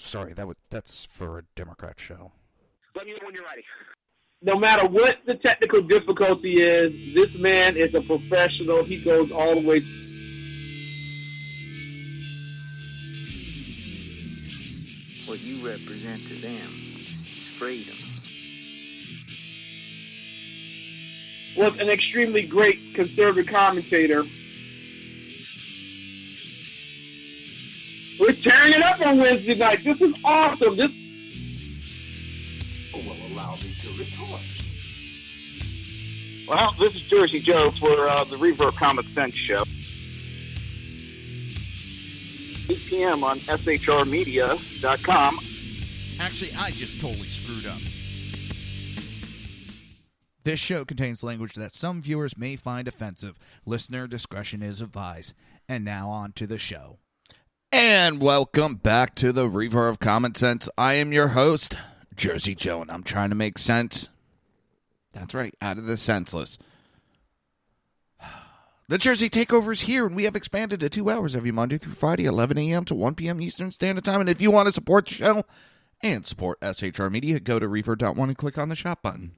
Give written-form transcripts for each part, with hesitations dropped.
sorry, that's for a Democrat show. Let me know when you're ready. No matter what the technical difficulty is, this man is a professional. He goes all the way. What you represent to them is freedom. Was an extremely great conservative commentator. We're tearing it up on Wednesday night. This is awesome. This will allow me to retort. Well, this is Jersey Joe for the Reaver of Common Sense show. 8 p.m. on shrmedia.com. Actually, I just totally screwed up. This show contains language that some viewers may find offensive. Listener discretion is advised. And now on to the show. And welcome back to the Reaver of Common Sense. I am your host, Jersey Joe, and I'm trying to make sense. That's right, out of the senseless. The Jersey Takeover is here, and we have expanded to 2 hours every Monday through Friday, 11 a.m. to 1 p.m. Eastern Standard Time. And if you want to support the show and support SHR Media, go to Reaver.one and click on the shop button.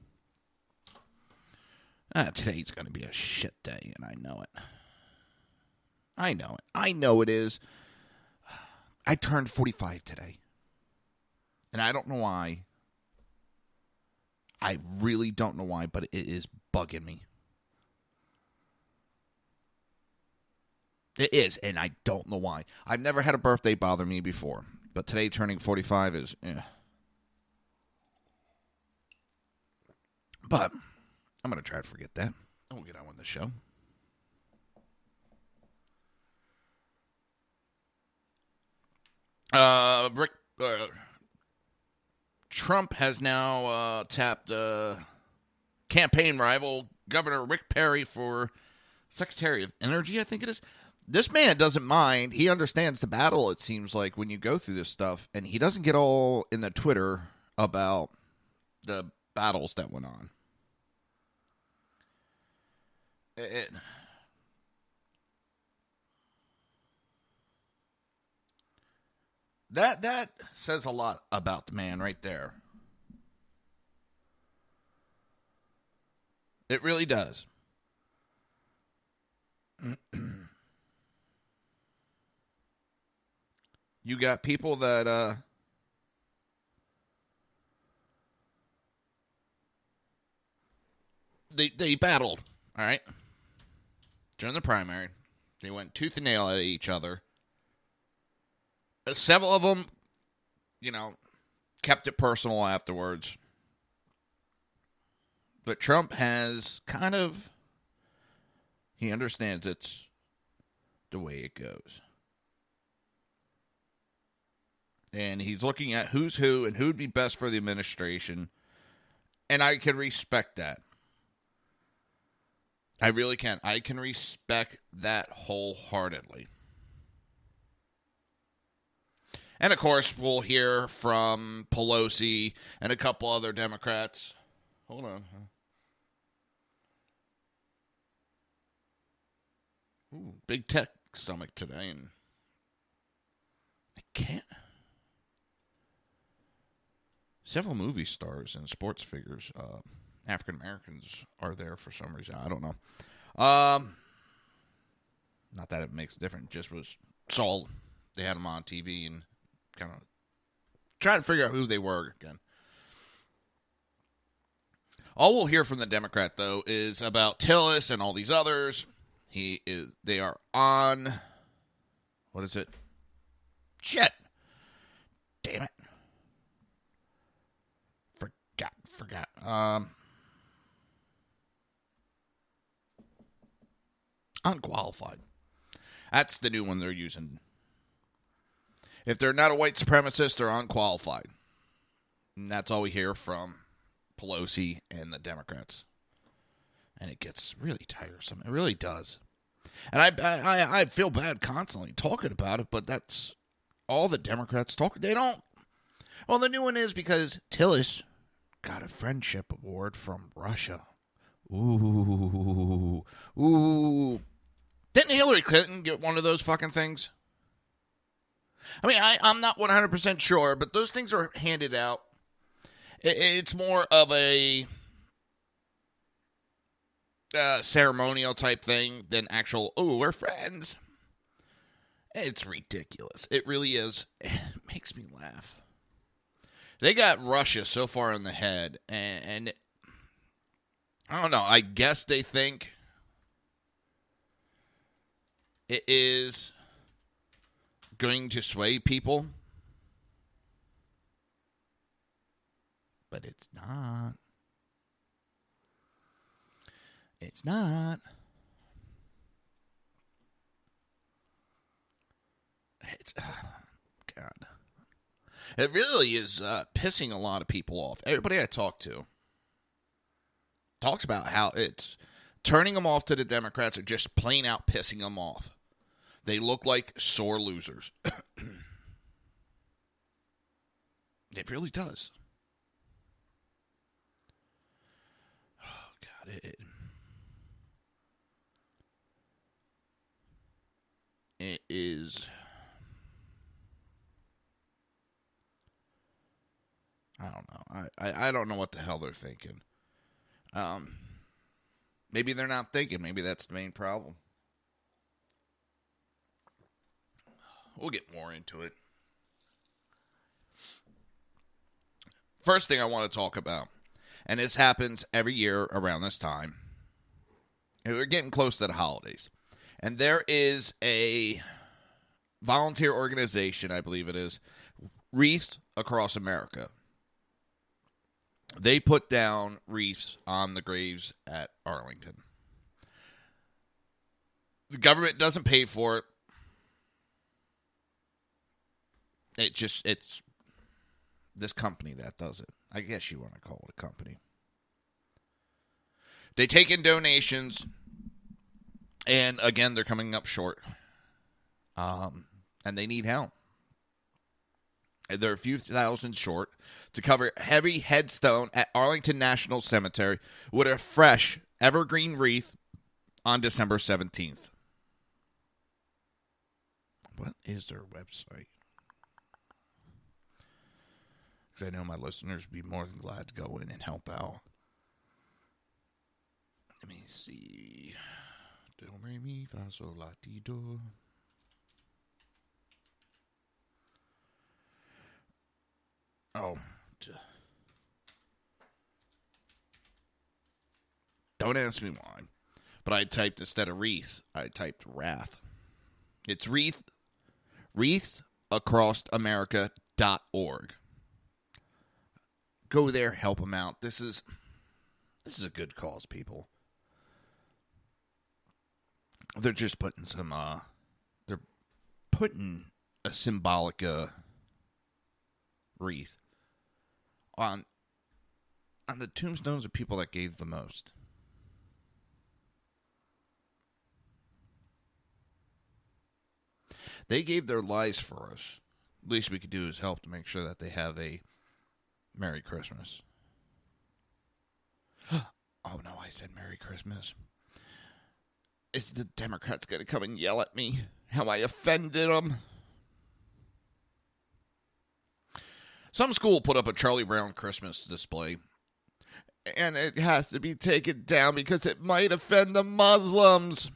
Today's going to be a shit day, and I know it. I know it. I know it is. I turned 45 today. And I don't know why. I really don't know why, but it is bugging me. It is, and I don't know why. I've never had a birthday bother me before, but today turning 45 is, But I'm going to try to forget that, and we'll get on with the show. Trump has now tapped campaign rival Governor Rick Perry for Secretary of Energy, I think it is. This man doesn't mind. He understands the battle, it seems like, when you go through this stuff, and he doesn't get all in the Twitter about the battles that went on. That says a lot about the man right there. It really does. You got people that they battled, all right? During the primary. They went tooth and nail at each other. Several of them, kept it personal afterwards. But Trump has he understands it's the way it goes. And he's looking at who's who and who would be best for the administration. And I can respect that. I really can. I can respect that wholeheartedly. And, of course, we'll hear from Pelosi and a couple other Democrats. Hold on. Ooh, big tech stomach today. And I can't. Several movie stars and sports figures, African Americans, are there for some reason. I don't know. Not that it makes a difference. Just saw they had them on TV and kind of trying to figure out who they were again. All we'll hear from the Democrat, though, is about Tillis and all these others. They are on, what is it? Shit. Damn it. Forgot. Unqualified. That's the new one they're using. If they're not a white supremacist, they're unqualified. And that's all we hear from Pelosi and the Democrats. And it gets really tiresome. It really does. And I feel bad constantly talking about it, but that's all the Democrats talk. They don't. Well, the new one is because Tillis got a friendship award from Russia. Ooh. Didn't Hillary Clinton get one of those fucking things? I mean, I'm not 100% sure, but those things are handed out. It's more of a ceremonial type thing than actual, oh, we're friends. It's ridiculous. It really is. It makes me laugh. They got Russia so far in the head, and I don't know. I guess they think it is going to sway people, but it's not. It's not. It's, God. It really is pissing a lot of people off. Everybody I talk to talks about how it's turning them off to the Democrats or just plain out pissing them off. They look like sore losers. It really does. Oh, God. It is... I don't know. I don't know what the hell they're thinking. Maybe they're not thinking. Maybe that's the main problem. We'll get more into it. First thing I want to talk about, and this happens every year around this time. We're getting close to the holidays. And there is a volunteer organization, I believe it is, Wreaths Across America. They put down wreaths on the graves at Arlington. The government doesn't pay for it. It's this company that does it. I guess you want to call it a company. They take in donations, and again, they're coming up short. And they need help. They're a few thousand short to cover heavy headstone at Arlington National Cemetery with a fresh evergreen wreath on December 17th. What is their website? Because I know my listeners would be more than glad to go in and help out. Let me see. Do, re, mi, fa, sol, la, ti, do. Oh. Don't ask me why. But I typed, instead of wreath, I typed wrath. It's wreathsacrossamerica.org. Go there, help them out. This is a good cause, people. They're just putting some, they're putting a symbolic, wreath on the tombstones of people that gave the most. They gave their lives for us. The least we could do is help to make sure that they have a Merry Christmas. Oh no, I said Merry Christmas. Is the Democrats going to come and yell at me how I offended them? Some school put up a Charlie Brown Christmas display, and it has to be taken down because it might offend the Muslims.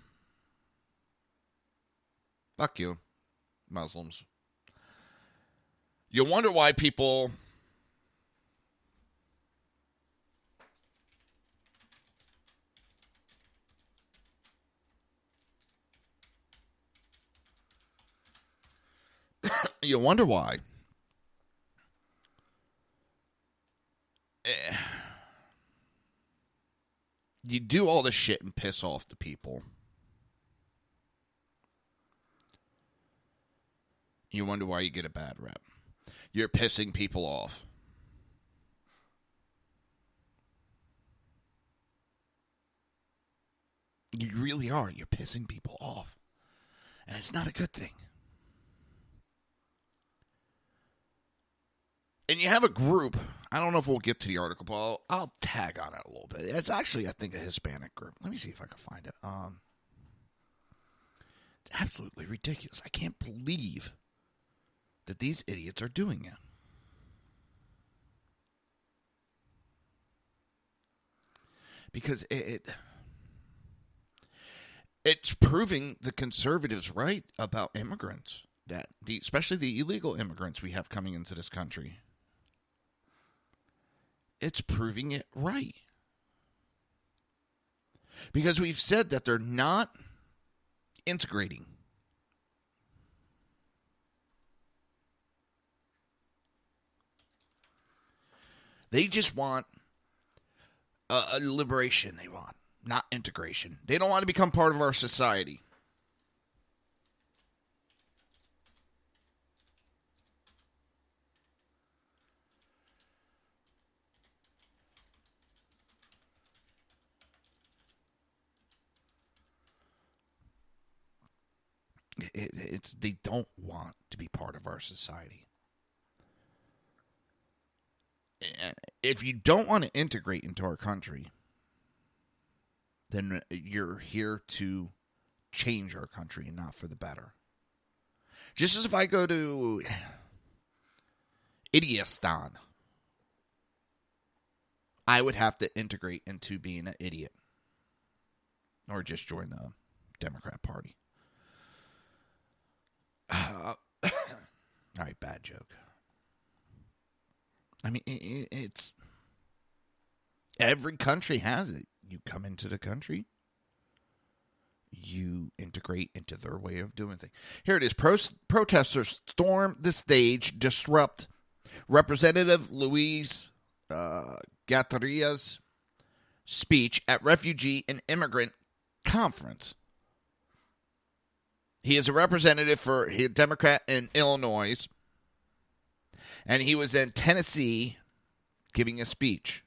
Fuck you, Muslims. You wonder why people... You wonder why. You do all this shit and piss off the people. You wonder why you get a bad rep. You're pissing people off. You really are. You're pissing people off. And it's not a good thing. And you have a group. I don't know if we'll get to the article, but I'll tag on it a little bit. It's actually, I think, a Hispanic group. Let me see if I can find it. It's absolutely ridiculous. I can't believe that these idiots are doing it. Because it's proving the conservatives right about immigrants, especially the illegal immigrants we have coming into this country. It's proving it right. Because we've said that they're not integrating. They just want a liberation. They want, not integration. They don't want to become part of our society. They don't want to be part of our society. If you don't want to integrate into our country, then you're here to change our country and not for the better. Just as if I go to Idiotistan, I would have to integrate into being an idiot. Or just join the Democrat Party. All right, bad joke. I mean, it's... Every country has it. You come into the country, you integrate into their way of doing things. Here it is. Protesters storm the stage, disrupt Representative Luis Gataria's speech at refugee and immigrant conference. He is a representative for a Democrat in Illinois, and he was in Tennessee giving a speech.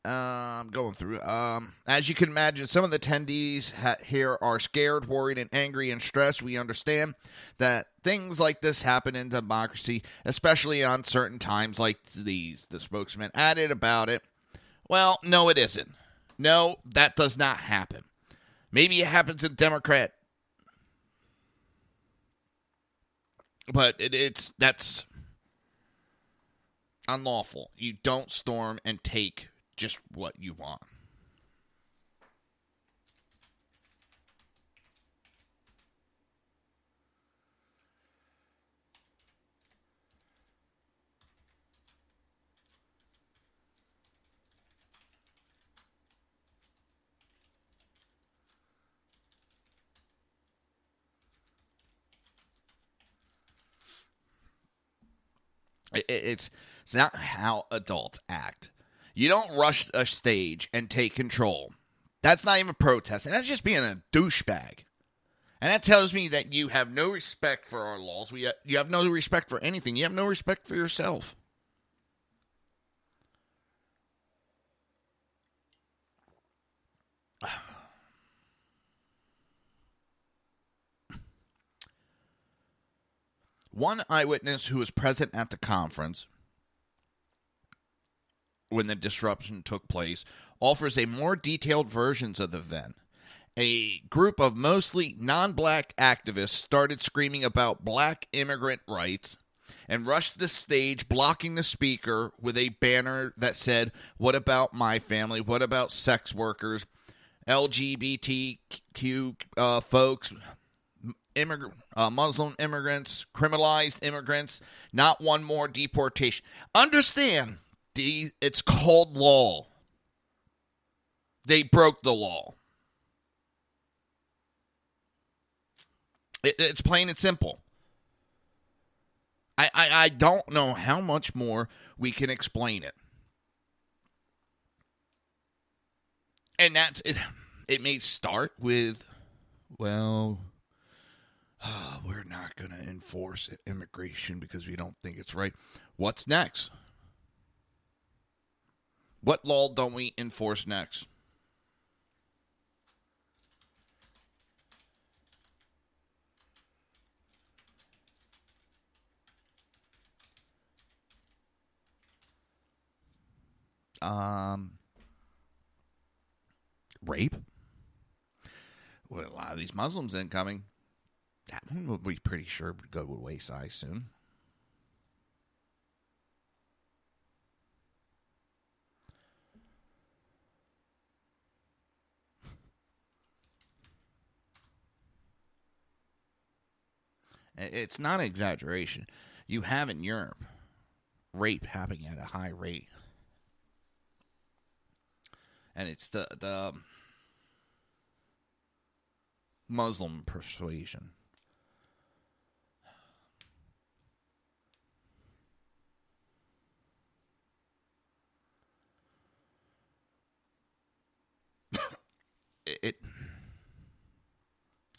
I'm going through. As you can imagine, some of the attendees here are scared, worried, and angry and stressed. We understand that things like this happen in democracy, especially on certain times like these. The spokesman added about it. Well, no, it isn't. No, that does not happen. Maybe it happens in Democrat, but that's unlawful. You don't storm and take just what you want. It's not how adults act. You don't rush a stage and take control. That's not even protesting. That's just being a douchebag. And that tells me that you have no respect for our laws. You have no respect for anything. You have no respect for yourself. One eyewitness who was present at the conference when the disruption took place offers a more detailed versions of the event. A group of mostly non-black activists started screaming about black immigrant rights and rushed the stage, blocking the speaker with a banner that said, "What about my family? What about sex workers, LGBTQ folks, Muslim immigrants, criminalized immigrants, not one more deportation." Understand, it's called law. They broke the law. It's plain and simple. I don't know how much more we can explain it. And that's it. It may start with, well, we're not going to enforce immigration because we don't think it's right. What's next? What law don't we enforce next? Rape. Well, a lot of these Muslims incoming, That one will be pretty sure to go to wayside soon. It's not an exaggeration. You have in Europe rape happening at a high rate. And it's the Muslim persuasion.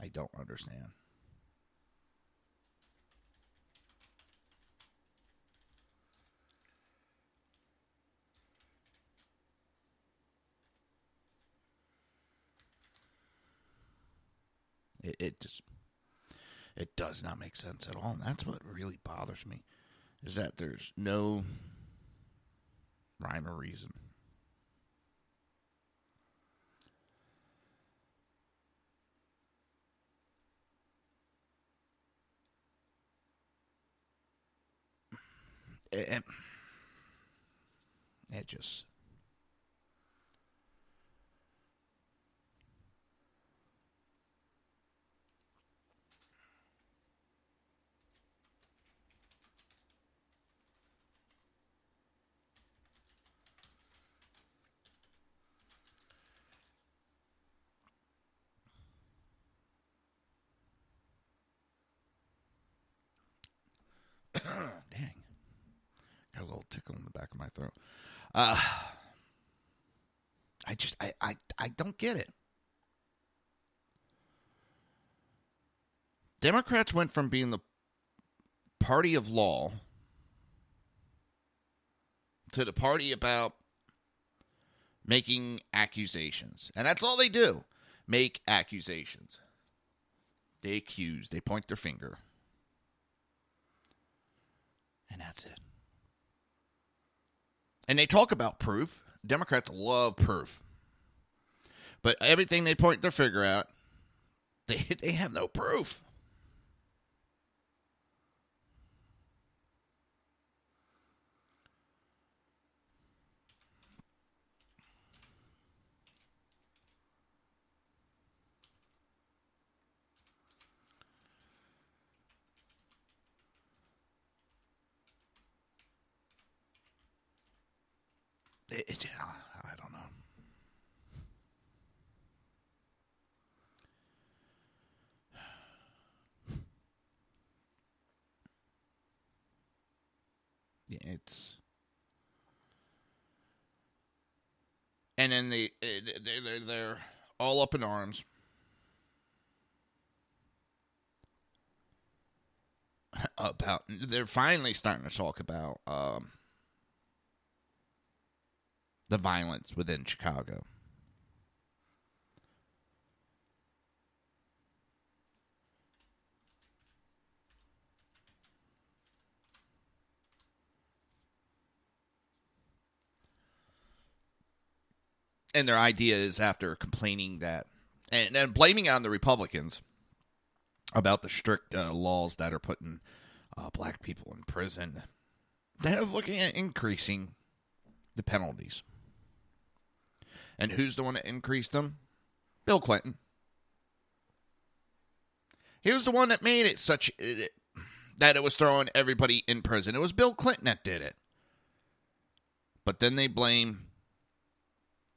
I don't understand. It does not make sense at all. And that's what really bothers me, is that there's no rhyme or reason. It just... Dang. Got a little tickle in the back of my throat. I don't get it. Democrats went from being the party of law to the party about making accusations. And that's all they do. Make accusations. They accuse. They point their finger. And that's it. And they talk about proof. Democrats love proof. But everything they point their finger at, they have no proof. I don't know. Yeah, it's... And then they're all up in arms about... They're finally starting to talk about... the violence within Chicago. And their idea is, after complaining that, and blaming on the Republicans about the strict laws that are putting black people in prison, they're looking at increasing the penalties. And who's the one that increased them? Bill Clinton. He was the one that made it such that it was throwing everybody in prison. It was Bill Clinton that did it. But then they blame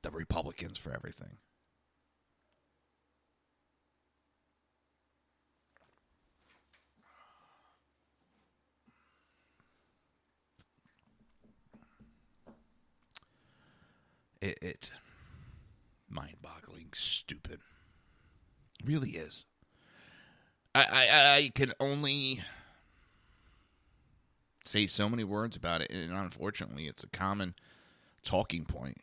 the Republicans for everything. It's mind-boggling, stupid. It really is. I can only say so many words about it, and unfortunately, it's a common talking point.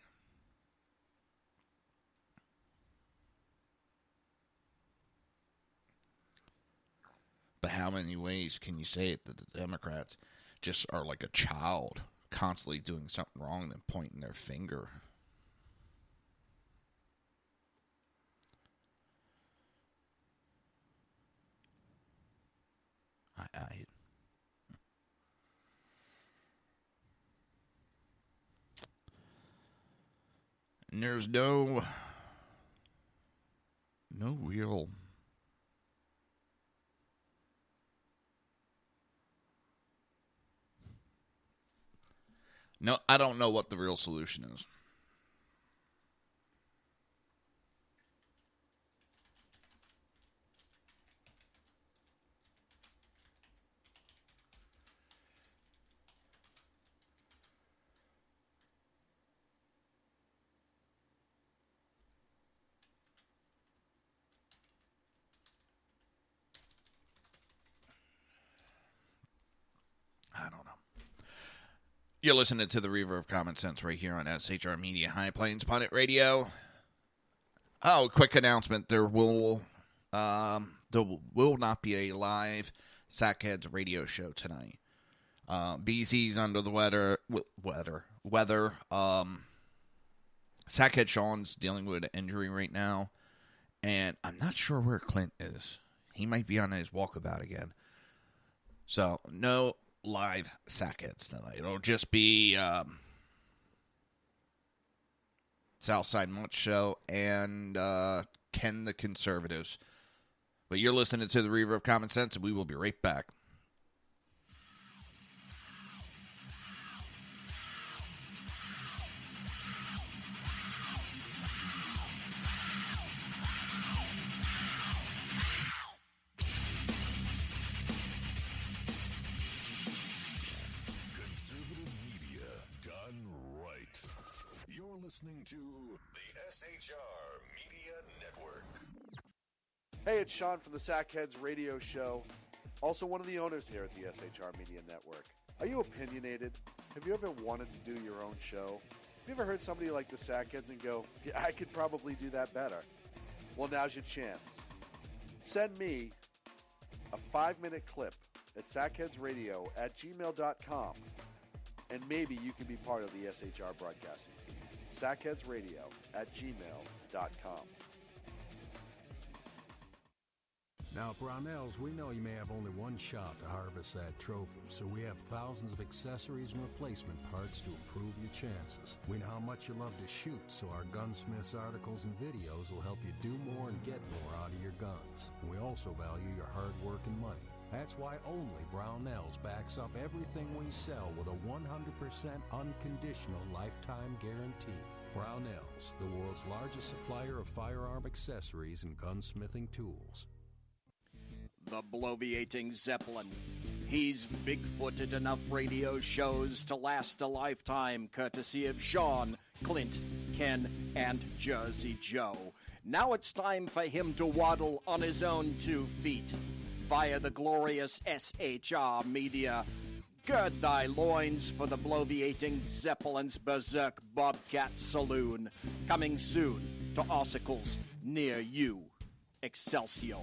But how many ways can you say it that the Democrats just are like a child, constantly doing something wrong and pointing their finger? And there's no real I don't know what the real solution is. I don't know. You're listening to the Reaver of Common Sense right here on SHR Media High Plains Pundit Radio. Oh, quick announcement. There will not be a live Sackheads radio show tonight. BZ's under the weather. Sackhead Sean's dealing with an injury right now. And I'm not sure where Clint is. He might be on his walkabout again. So, no live Sackheads tonight. It'll just be Southside Much Show and Ken the Conservatives. But you're listening to the Reaver of Common Sense, and we will be right back. Listening to the SHR Media Network. Hey, it's Sean from the Sackheads Radio Show, also one of the owners here at the SHR Media Network. Are you opinionated? Have you ever wanted to do your own show? Have you ever heard somebody like the Sackheads and go, yeah, I could probably do that better? Well, now's your chance. Send me a 5-minute clip at sackheadsradio@gmail.com, and maybe you can be part of the SHR broadcasting team. sackheadsradio@gmail.com. Now, Brownells, we know you may have only one shot to harvest that trophy, so we have thousands of accessories and replacement parts to improve your chances. We know how much you love to shoot, so our Gunsmiths articles and videos will help you do more and get more out of your guns. We also value your hard work and money. That's why only Brownells backs up everything we sell with a 100% unconditional lifetime guarantee. Brownells, the world's largest supplier of firearm accessories and gunsmithing tools. The bloviating Zeppelin. He's Bigfooted enough radio shows to last a lifetime, courtesy of Sean, Clint, Ken, and Jersey Joe. Now it's time for him to waddle on his own 2 feet via the glorious SHR Media. Gird thy loins for the bloviating Zeppelin's Berserk Bobcat Saloon. Coming soon to Ossicles near you. Excelsior.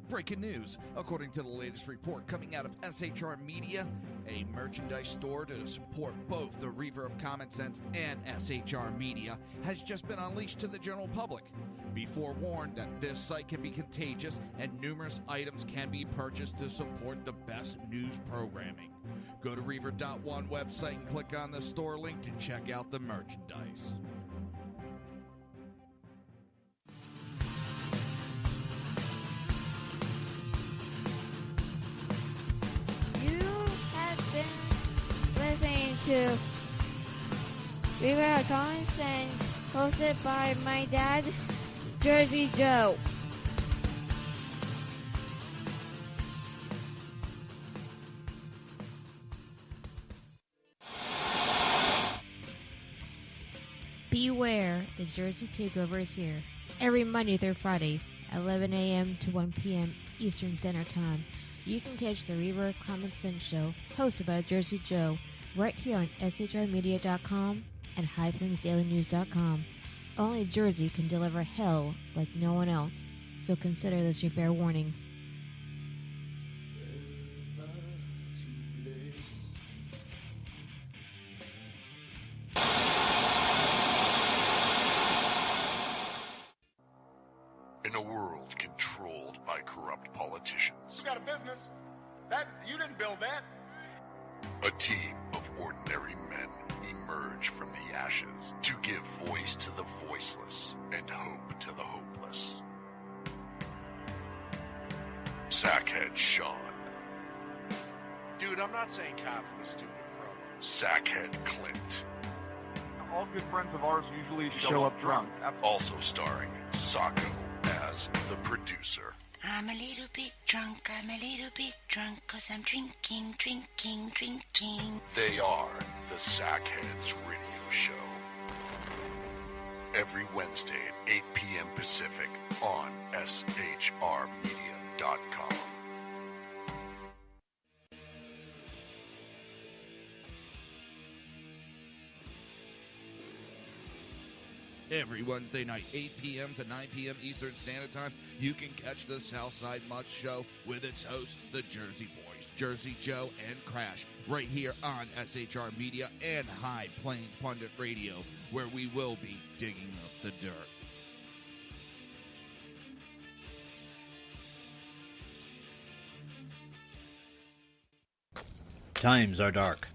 Breaking news. According to the latest report coming out of SHR Media, a merchandise store to support both the Reaver of Common Sense and SHR Media has just been unleashed to the general public. Be forewarned that this site can be contagious and numerous items can be purchased to support the best news programming. Go to Reaver.one website and click on the store link to check out the merchandise. Listening to Reaver of Common Sense, hosted by my dad, Jersey Joe. Beware, the Jersey Takeover is here. Every Monday through Friday, 11 a.m. to 1 p.m. Eastern Standard Time. You can catch the Reaver of Common Sense show, hosted by Jersey Joe, right here on shrmedia.com and highplainsdailynews.com. Only Jersey can deliver hell like no one else, so consider this your fair warning. A team of ordinary men emerge from the ashes to give voice to the voiceless and hope to the hopeless. Sackhead Sean. Dude, I'm not saying cow for the stupid pro. Sackhead Clint. All good friends of ours usually show up drunk. Also starring Sacco as the producer. I'm a little bit drunk, 'cause I'm drinking. They are the Sackheads Radio Show. Every Wednesday at 8 p.m. Pacific on shrmedia.com. Every Wednesday night, 8 p.m. to 9 p.m. Eastern Standard Time, you can catch the Southside Mud Show with its hosts, the Jersey Boys, Jersey Joe and Crash, right here on SHR Media and High Plains Pundit Radio, where we will be digging up the dirt. Times are dark.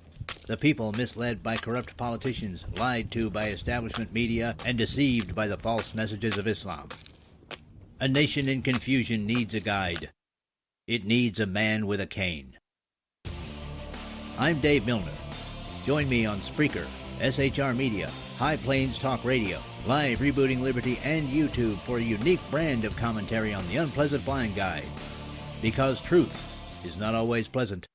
The people misled by corrupt politicians, lied to by establishment media, and deceived by the false messages of Islam. A nation in confusion needs a guide. It needs a man with a cane. I'm Dave Milner. Join me on Spreaker, SHR Media, High Plains Talk Radio, Live Rebooting Liberty, and YouTube for a unique brand of commentary on the unpleasant blind guide. Because truth is not always pleasant.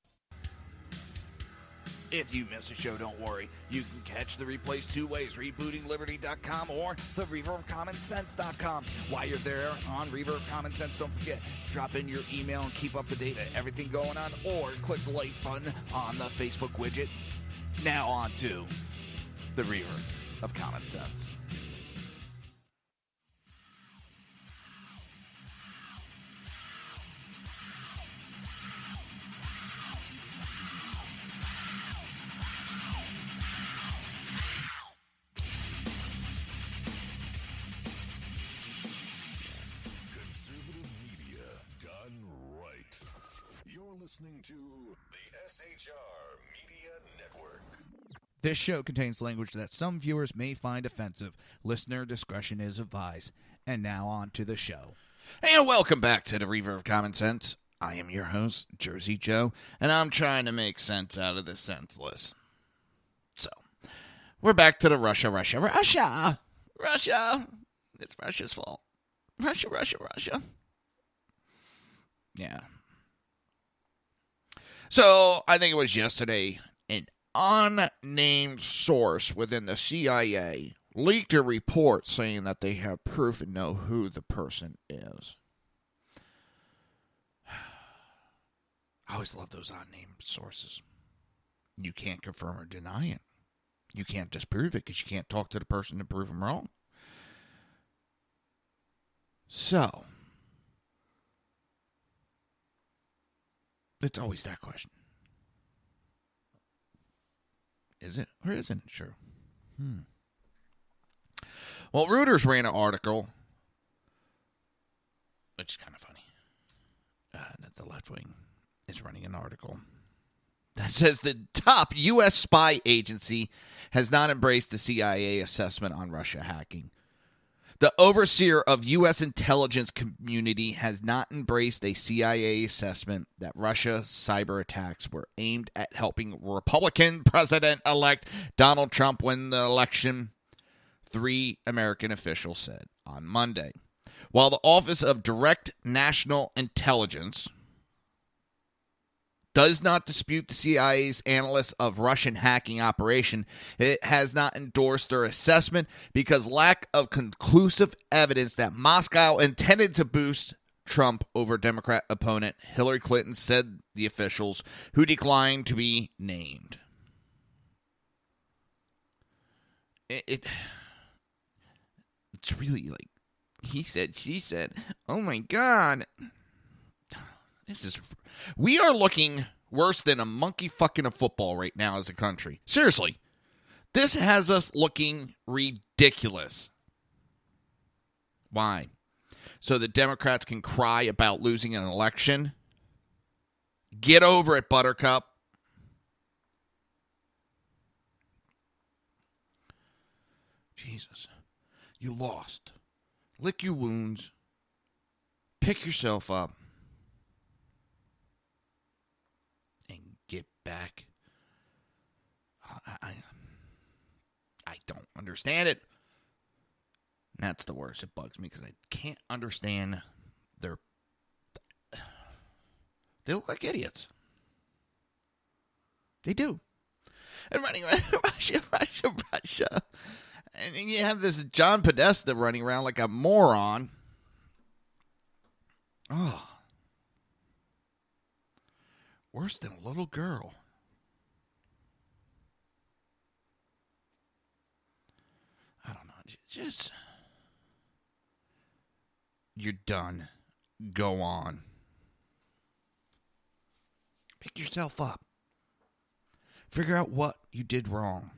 If you miss a show, don't worry. You can catch the replays two ways, rebootingliberty.com or the Reaver of Common Sense.com. While you're there on Reaver of Common Sense, don't forget, drop in your email and keep up to date with everything going on, or click the like button on the Facebook widget. Now on to the Reaver of Common Sense. Listening to the SHR Media Network. This show contains language that some viewers may find offensive. Listener discretion is advised. And now on to the show. And welcome back to the Reaver of Common Sense. I am your host, Jersey Joe, and I'm trying to make sense out of the senseless. So, we're back to the Russia. It's Russia's fault. Russia. Yeah. So, I think it was yesterday, an unnamed source within the CIA leaked a report saying that they have proof and know who the person is. I always love those unnamed sources. You can't confirm or deny it. You can't disprove it because you can't talk to the person to prove them wrong. So, it's always that question. Is it or isn't it true? Well, Reuters ran an article, which is kind of funny, that the left wing is running an article that says the top U.S. spy agency has not embraced the CIA assessment on Russia hacking. The overseer of U.S. intelligence community has not embraced a CIA assessment that Russia's cyber attacks were aimed at helping Republican President-elect Donald Trump win the election, 3 American officials said on Monday. While the Office of Direct National Intelligence does not dispute the CIA's analysis of Russian hacking operation, it has not endorsed their assessment because lack of conclusive evidence that Moscow intended to boost Trump over Democrat opponent Hillary Clinton, said the officials, who declined to be named. It's really like he said, she said. Oh my God. We are looking worse than a monkey fucking a football right now as a country. Seriously. This has us looking ridiculous. Why? So the Democrats can cry about losing an election? Get over it, Buttercup. Jesus. You lost. Lick your wounds. Pick yourself up. And get back. I don't understand it. And that's the worst. It bugs me because I can't understand their... They look like idiots. They do. And running around Russia. And then you have this John Podesta running around like a moron. Oh. Worse than a little girl. I don't know. Just... You're done. Go on. Pick yourself up. Figure out what you did wrong.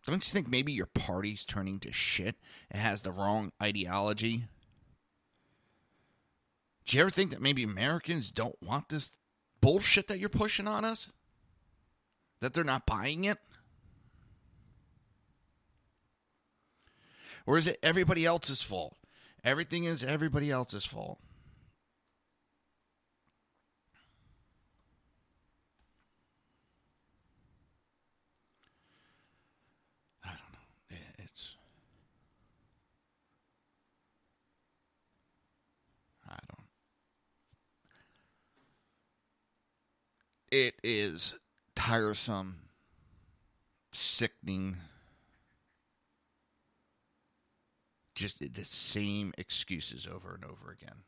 Don't you think maybe your party's turning to shit and has the wrong ideology? Do you ever think that maybe Americans don't want this bullshit that you're pushing on us? That they're not buying it? Or is it everybody else's fault? Everything is everybody else's fault. I don't know. It is tiresome, sickening. Just the same excuses over and over again.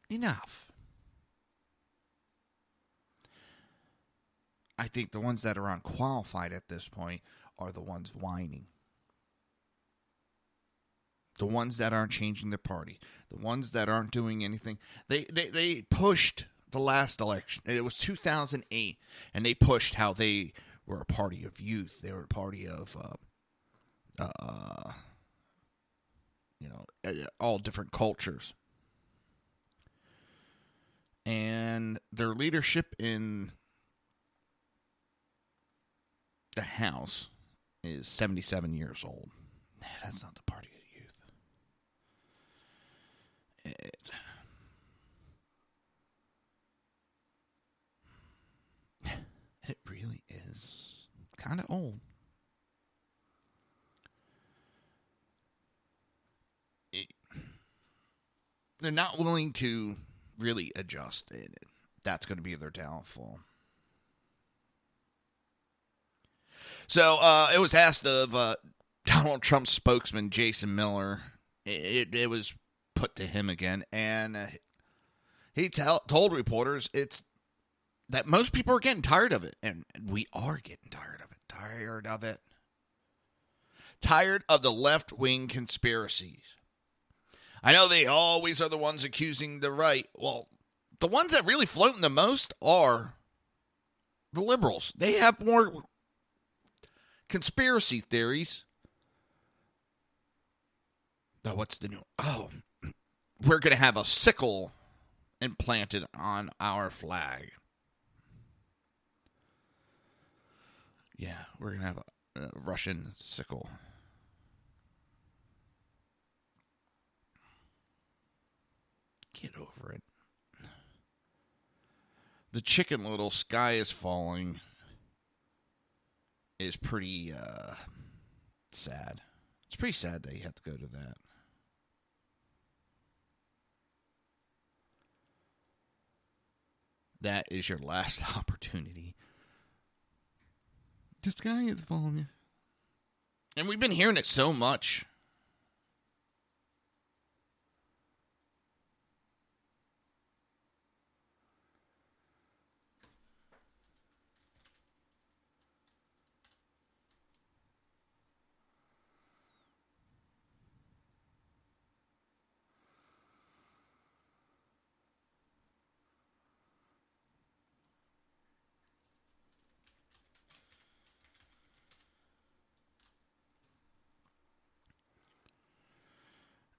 Enough. I think the ones that are unqualified at this point are the ones whining. The ones that aren't changing their party. The ones that aren't doing anything. They pushed the last election. It was 2008. And they pushed how they were a party of youth. They were a party of... all different cultures. And their leadership in the House is 77 years old. That's not the party of youth. It really is kind of old. They're not willing to really adjust. That's going to be their downfall. So it was asked of Donald Trump's spokesman, Jason Miller. It was put to him again. And he told reporters it's that most people are getting tired of it. And we are getting tired of it. Tired of the left-wing conspiracies. I know they always are the ones accusing the right. Well, the ones that really floating the most are the liberals. They have more conspiracy theories. Now, what's the new? Oh, we're going to have a sickle implanted on our flag. Yeah, we're going to have a Russian sickle. Get over it. The Chicken Little Sky is Falling is pretty sad. It's pretty sad that you have to go to that. That is your last opportunity. The sky is falling. And we've been hearing it so much.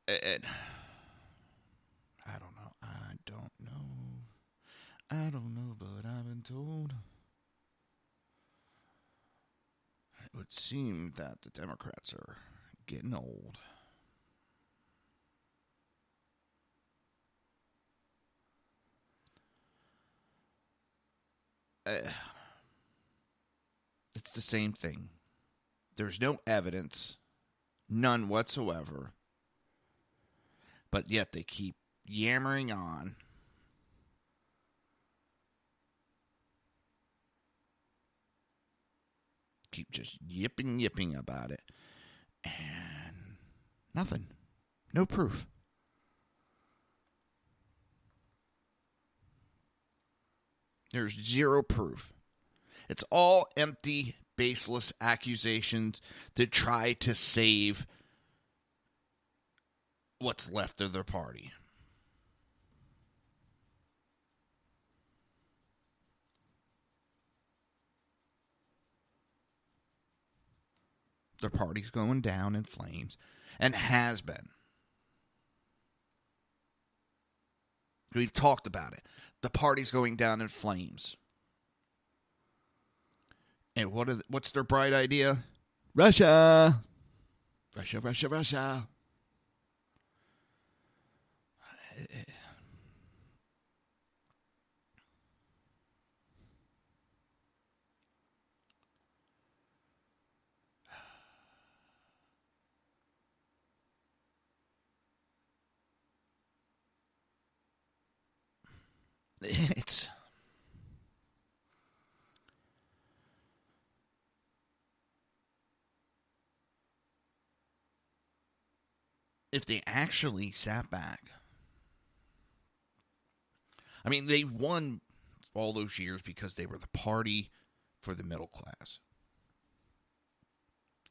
And I don't know, but I've been told It would seem that the Democrats are getting old. It's the same thing. There's no evidence, none whatsoever, but yet they keep yammering on. Keep just yipping about it. And nothing. No proof. There's zero proof. It's all empty, baseless accusations to try to save what's left of their party. Their party's going down in flames, and has been. We've talked about it. The party's going down in flames. And what's their bright idea? Russia! Russia, Russia, Russia. It's... If they actually sat back... I mean, they won all those years because they were the party for the middle class.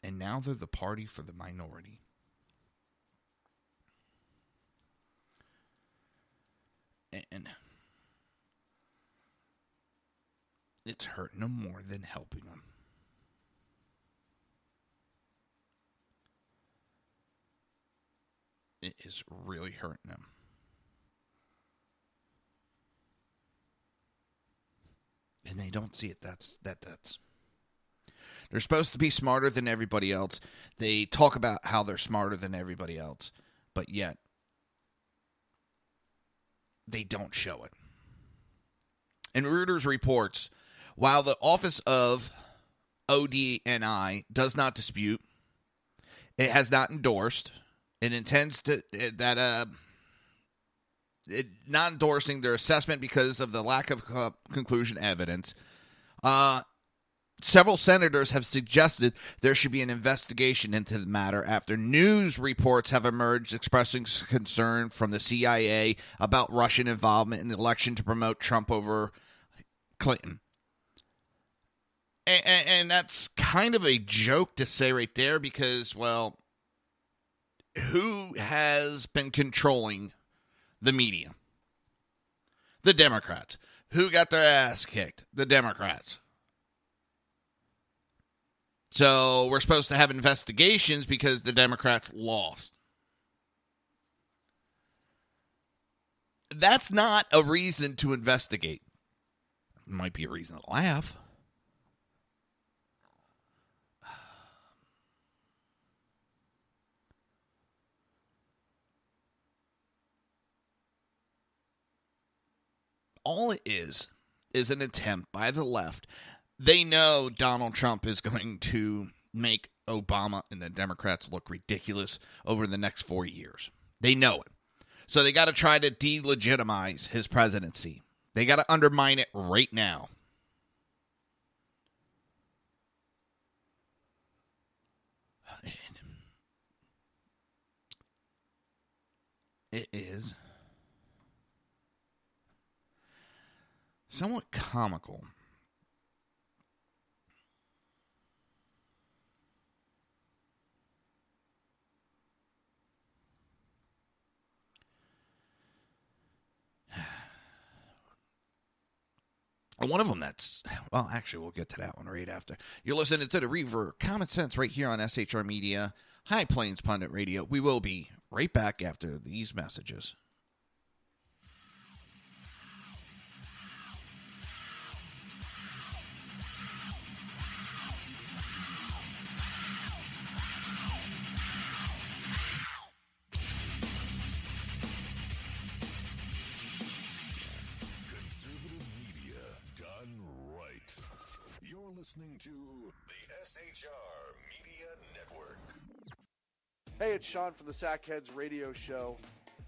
And now they're the party for the minority. And it's hurting them more than helping them. It is really hurting them. And they don't see it. That's. They're supposed to be smarter than everybody else. They talk about how they're smarter than everybody else, but yet they don't show it. And Reuters reports, while the Office of ODNI does not dispute, it has not endorsed, it intends to not endorsing their assessment because of the lack of conclusion evidence. Several senators have suggested there should be an investigation into the matter after news reports have emerged expressing concern from the CIA about Russian involvement in the election to promote Trump over Clinton. And that's kind of a joke to say right there because, well, who has been controlling the media? The Democrats. Who got their ass kicked? The Democrats. So we're supposed to have investigations because the Democrats lost. That's not a reason to investigate. It might be a reason to laugh. All it is an attempt by the left. They know Donald Trump is going to make Obama and the Democrats look ridiculous over the next 4 years. They know it. So they got to try to delegitimize his presidency. They got to undermine it right now. It is somewhat comical. One of them that's, well, actually, we'll get to that one right after. You're listening to the Reaver of Common Sense right here on SHR Media, High Plains Pundit Radio. We will be right back after these messages. listening to the SHR Media Network. Hey, it's Sean from the Sackheads Radio Show,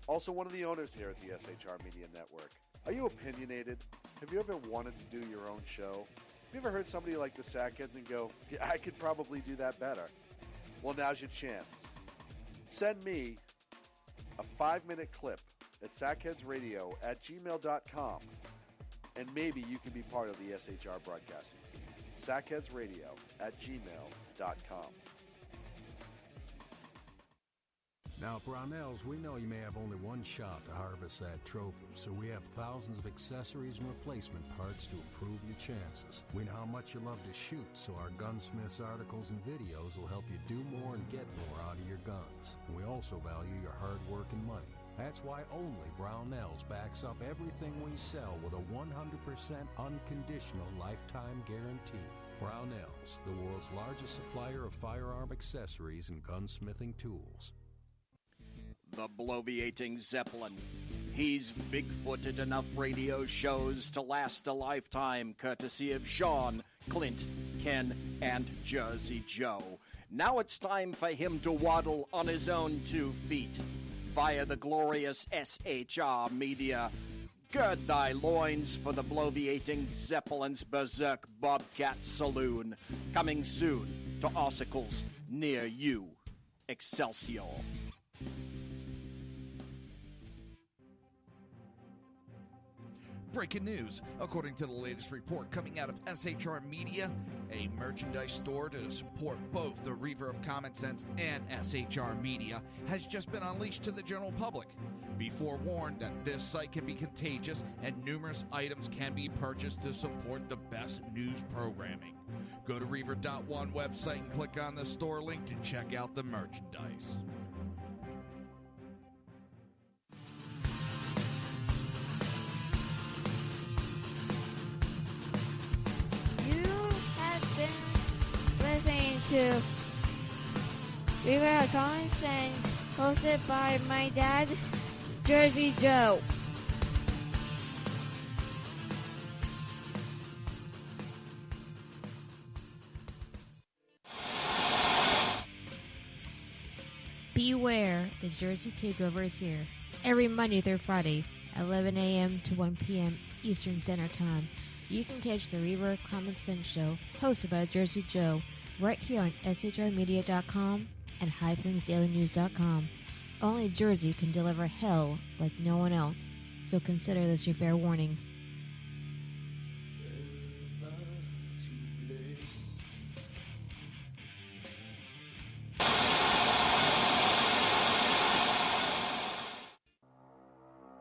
also one of the owners here at the SHR Media Network. Are you opinionated? Have you ever wanted to do your own show? Have you ever heard somebody like the Sackheads and go, yeah, I could probably do that better? Well, now's your chance. Send me a 5-minute clip at sackheadsradio@gmail.com, and maybe you can be part of the SHR broadcasting team. sackheadsradio@gmail.com. Now, Brownells, we know you may have only one shot to harvest that trophy, so we have thousands of accessories and replacement parts to improve your chances. We know how much you love to shoot, so our gunsmiths articles and videos will help you do more and get more out of your guns. We also value your hard work and money. That's why only Brownells backs up everything we sell with a 100% unconditional lifetime guarantee. Brownells, the world's largest supplier of firearm accessories and gunsmithing tools. The bloviating Zeppelin. He's big-footed enough radio shows to last a lifetime, courtesy of Sean, Clint, Ken, and Jersey Joe. Now it's time for him to waddle on his own 2 feet via the glorious SHR Media. Gird thy loins for the bloviating Zeppelin's Berserk Bobcat Saloon. Coming soon to Ossicles near you. Excelsior. Breaking news. According to the latest report coming out of SHR Media, a merchandise store to support both the Reaver of Common Sense and SHR Media has just been unleashed to the general public. Be forewarned that this site can be contagious and numerous items can be purchased to support the best news programming. Go to Reaver.one website and click on the store link to check out the merchandise. Listening to Reaver of Common Sense, hosted by my dad, Jersey Joe. Beware, the Jersey Takeover is here. Every Monday through Friday, 11 a.m. to 1 p.m. Eastern Standard Time. You can catch the Reaver of Common Sense show, hosted by Jersey Joe, right here on shrmedia.com and highplainsdailynews.com. Only Jersey can deliver hell like no one else, so consider this your fair warning.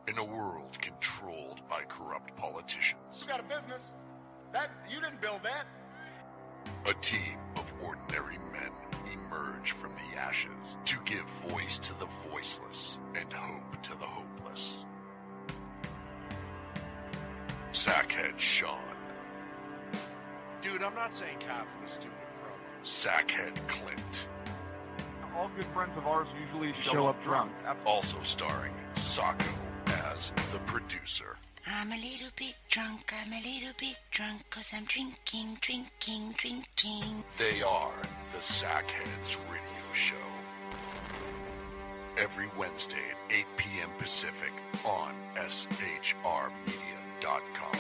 In a world controlled by corrupt politicians, You got a business. That you didn't build that. a team of ordinary men emerge from the ashes to give voice to the voiceless and hope to the hopeless. Sackhead Sean. Dude, I'm not saying cow for the stupid pro. Sackhead Clint. All good friends of ours usually show up drunk. Also starring Sacco as the producer. I'm a little bit drunk, 'cause I'm drinking. They are the Sackheads Radio Show. Every Wednesday at 8 p.m. Pacific on shrmedia.com.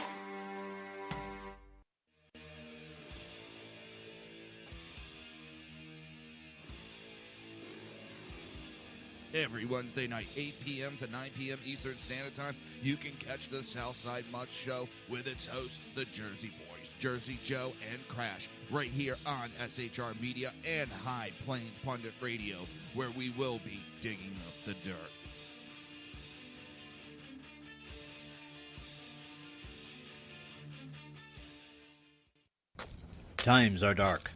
Every Wednesday night, 8 p.m. to 9 p.m. Eastern Standard Time, you can catch the Southside Mutt Show with its hosts, the Jersey Boys, Jersey Joe and Crash, right here on SHR Media and High Plains Pundit Radio, where we will be digging up the dirt. Times are dark.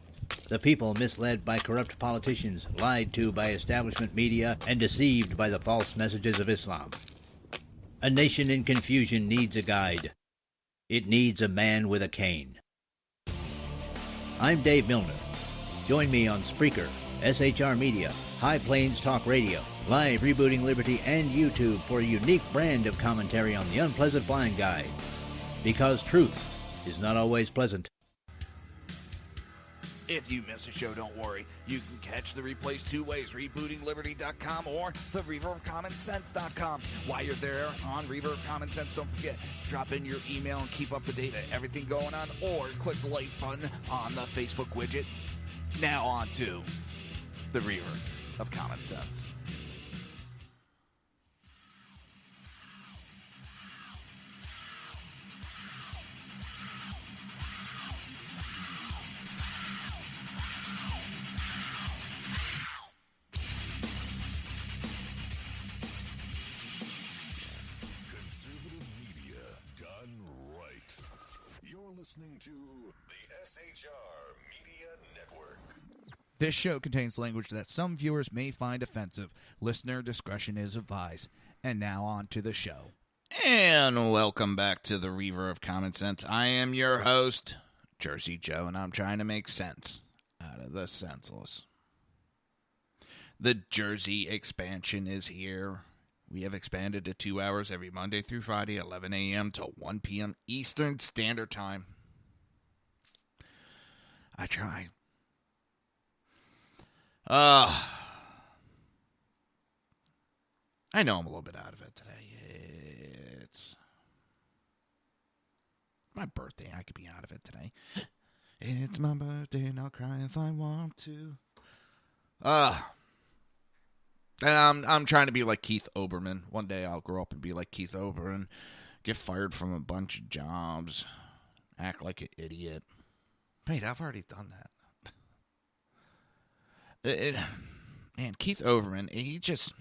The people misled by corrupt politicians, lied to by establishment media, and deceived by the false messages of Islam. A nation in confusion needs a guide. It needs a man with a cane. I'm Dave Milner. Join me on Spreaker, SHR Media, High Plains Talk Radio, Live Rebooting Liberty, and YouTube for a unique brand of commentary on the unpleasant blind guide. Because truth is not always pleasant. If you miss a show, don't worry. You can catch the replays two ways, rebootingliberty.com or the Reaver of Common Sense.com. While you're there on Reaver of Common Sense, don't forget, drop in your email and keep up to date on everything going on, or click the like button on the Facebook widget. Now on to the Reaver of Common Sense. Listening to the SHR Media Network. This show contains language that some viewers may find offensive. Listener discretion is advised. And now on to the show. And welcome back to the Reaver of Common Sense. I am your host, Jersey Joe, and I'm trying to make sense out of the senseless. The Jersey expansion is here. We have expanded to 2 hours every Monday through Friday, 11 a.m. to 1 p.m. Eastern Standard Time. I try. I know I'm a little bit out of it today. It's my birthday. I could be out of it today. It's my birthday and I'll cry if I want to. I'm trying to be like Keith Olbermann. One day I'll grow up and be like Keith Olbermann, get fired from a bunch of jobs, act like an idiot. Wait, I've already done that. Man, Keith Olbermann, he's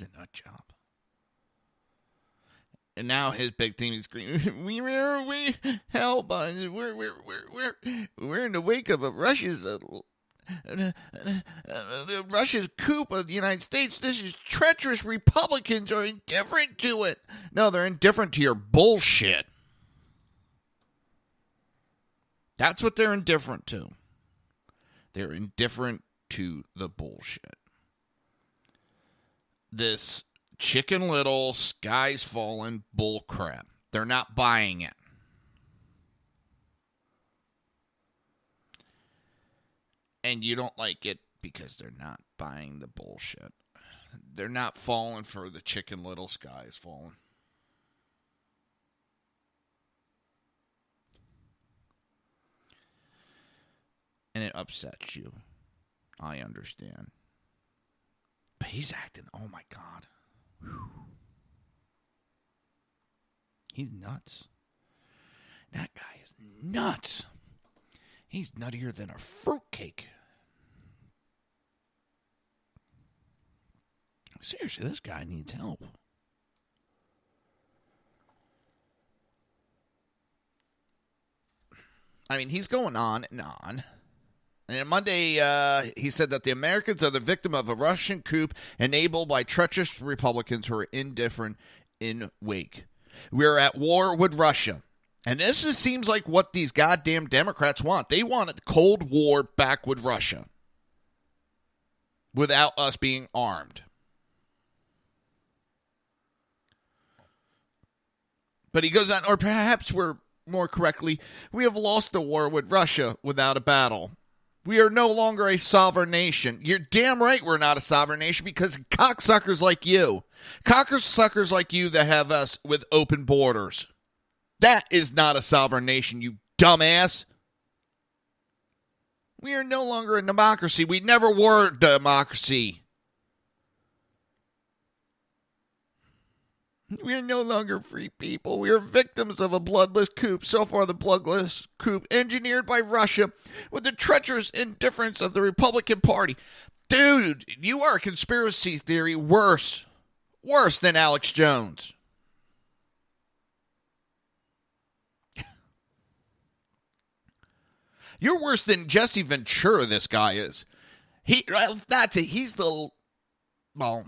a nut job. And now his big thing is screaming, we help us. We're in the wake of Russia's coup of the United States. This is treacherous. Republicans are indifferent to it. No, they're indifferent to your bullshit. That's what they're indifferent to. They're indifferent to the bullshit. This Chicken Little, sky's falling bull crap. They're not buying it. And you don't like it because they're not buying the bullshit. They're not falling for the Chicken Little, sky's falling. And it upsets you. I understand. But he's acting, oh my God. Whew. He's nuts. That guy is nuts. He's nuttier than a fruitcake. Seriously, this guy needs help. I mean, he's going on and on. And on Monday, he said that the Americans are the victim of a Russian coup enabled by treacherous Republicans who are indifferent in wake. We're at war with Russia. And this just seems like what these goddamn Democrats want. They want a Cold War back with Russia without us being armed. But he goes on, or perhaps we're more correctly, we have lost the war with Russia without a battle. We are no longer a sovereign nation. You're damn right we're not a sovereign nation because of cocksuckers like you. Cocksuckers like you that have us with open borders. That is not a sovereign nation, you dumbass. We are no longer a democracy. We never were a democracy. We are no longer free people. We are victims of a bloodless coup. So far, the bloodless coup engineered by Russia with the treacherous indifference of the Republican Party. Dude, you are a conspiracy theory worse. Worse than Alex Jones. You're worse than Jesse Ventura, this guy is. That's it. He's the... Well,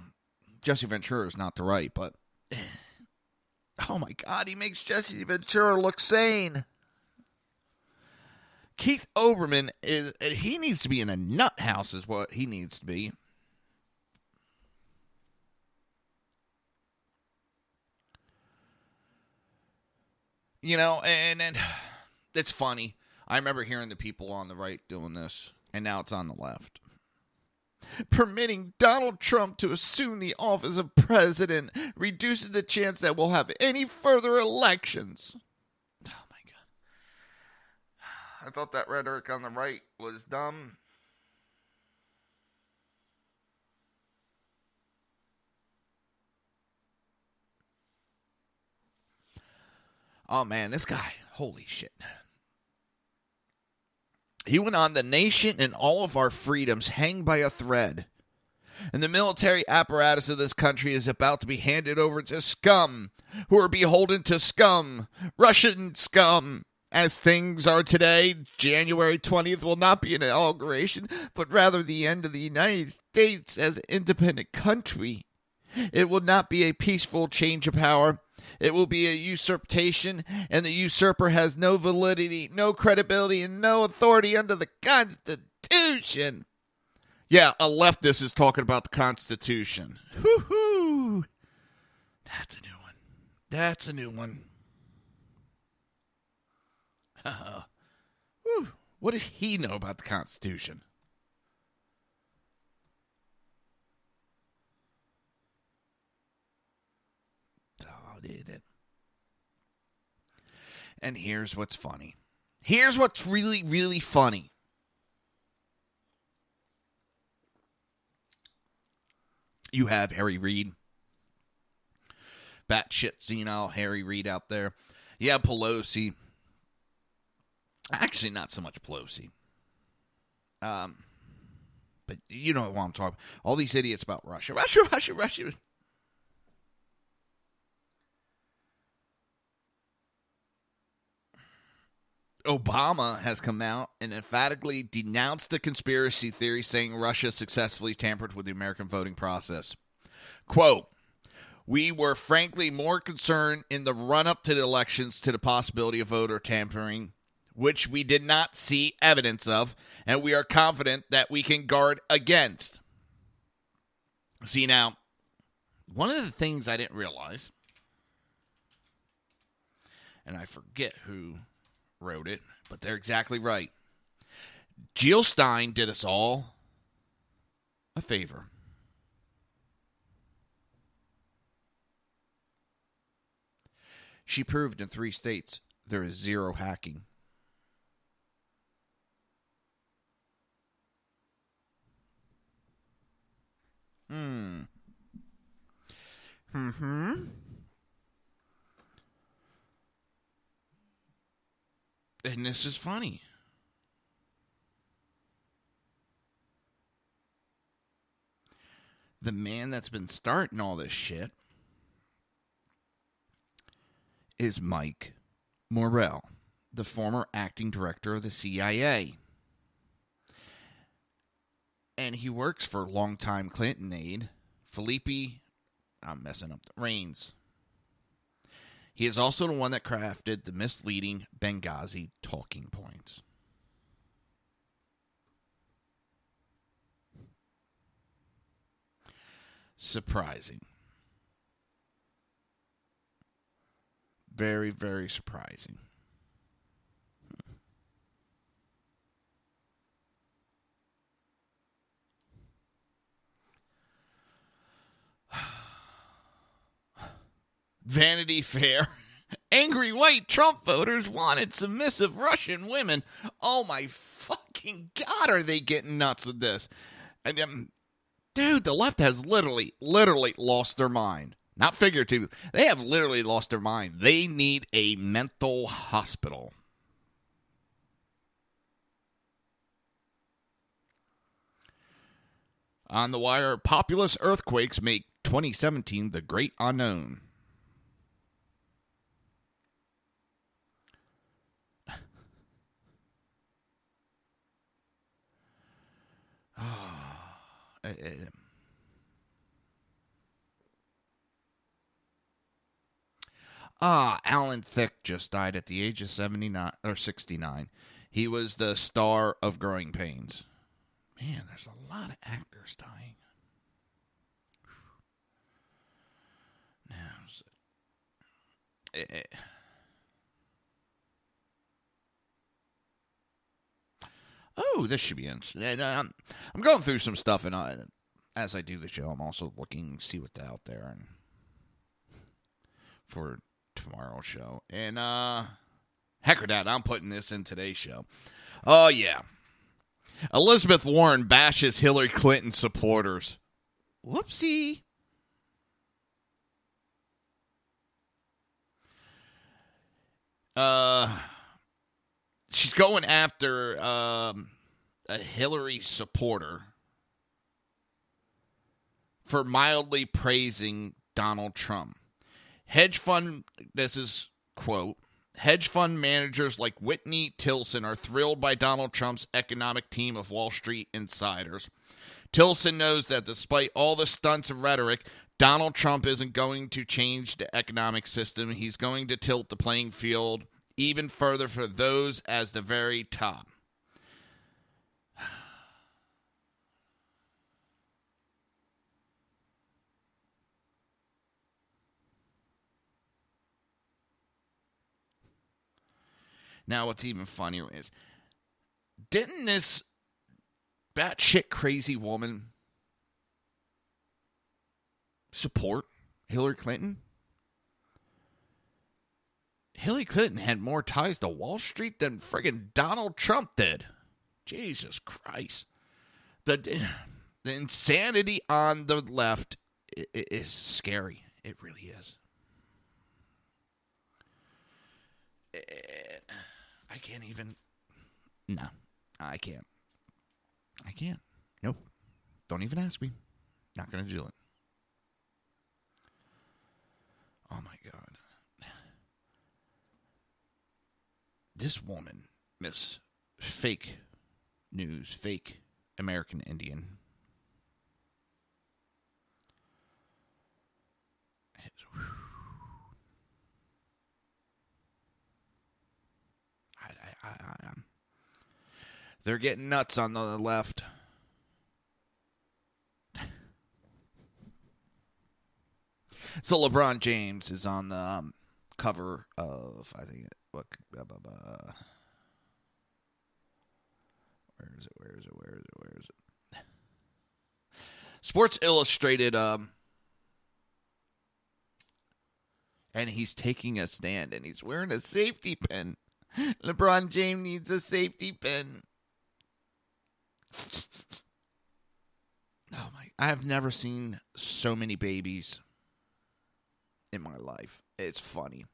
Jesse Ventura is not the right, but... Oh my God, he makes Jesse Ventura look sane. Keith Olbermann he needs to be in a nut house is what he needs to be. You know, and it's funny. I remember hearing the people on the right doing this, and now it's on the left. Permitting Donald Trump to assume the office of president reduces the chance that we'll have any further elections. Oh, my God. I thought that rhetoric on the right was dumb. Oh, man, this guy, holy shit. He went on, the nation and all of our freedoms hang by a thread. And the military apparatus of this country is about to be handed over to scum, who are beholden to scum, Russian scum. As things are today, January 20th will not be an inauguration, but rather the end of the United States as an independent country. It will not be a peaceful change of power. It will be a usurpation, and the usurper has no validity, no credibility, and no authority under the Constitution. Yeah, a leftist is talking about the Constitution. Woo-hoo! That's a new one. That's a new one. Woo. What does he know about the Constitution? Oh, did it. And here's what's funny. Here's what's really, really funny. You have Harry Reid. Batshit senile Harry Reid out there. Yeah, Pelosi. Actually, not so much Pelosi. But you know what I'm talking about. All these idiots about Russia. Russia. Obama has come out and emphatically denounced the conspiracy theory, saying Russia successfully tampered with the American voting process. Quote, "We were frankly more concerned in the run-up to the elections to the possibility of voter tampering, which we did not see evidence of, and we are confident that we can guard against." See, now, one of the things I didn't realize, and I forget who wrote it, but they're exactly right. Jill Stein did us all a favor. She proved in 3 states there is zero hacking. And this is funny. The man that's been starting all this shit is Mike Morrell, the former acting director of the CIA. And he works for longtime Clinton aide, Felipe, I'm messing up, Reigns. He is also the one that crafted the misleading Benghazi talking points. Surprising. Very, very surprising. Vanity Fair. Angry white Trump voters wanted submissive Russian women. Oh my fucking God, are they getting nuts with this? And dude, the left has literally lost their mind. Not figuratively. They have literally lost their mind. They need a mental hospital. On the wire, populous earthquakes make 2017 the great unknown. Alan Thicke just died at the age of 79 or 69. He was the star of Growing Pains. Man, there's a lot of actors dying. Now, oh, this should be interesting. And I'm going through some stuff, and as I do the show, I'm also looking to see what's out there and for tomorrow's show. And heck with that, I'm putting this in today's show. Oh, yeah. Elizabeth Warren bashes Hillary Clinton supporters. Whoopsie. She's going after a Hillary supporter for mildly praising Donald Trump. This is, quote, hedge fund managers like Whitney Tilson are thrilled by Donald Trump's economic team of Wall Street insiders. Tilson knows that despite all the stunts and rhetoric, Donald Trump isn't going to change the economic system. He's going to tilt the playing field even further for those as the very top. Now, what's even funnier is, didn't this batshit crazy woman support Hillary Clinton? Hillary Clinton had more ties to Wall Street than friggin' Donald Trump did. Jesus Christ. The insanity on the left is scary. It really is. I can't even. No, I can't. I can't. Nope. Don't even ask me. Not going to do it. Oh, my God. This woman, Miss Fake News, Fake American Indian, they're getting nuts on the left. So LeBron James is on the cover of, I think, where is it? Sports Illustrated, and he's taking a stand, and he's wearing a safety pin. LeBron James needs a safety pin. Oh my! I have never seen so many babies in my life. It's funny.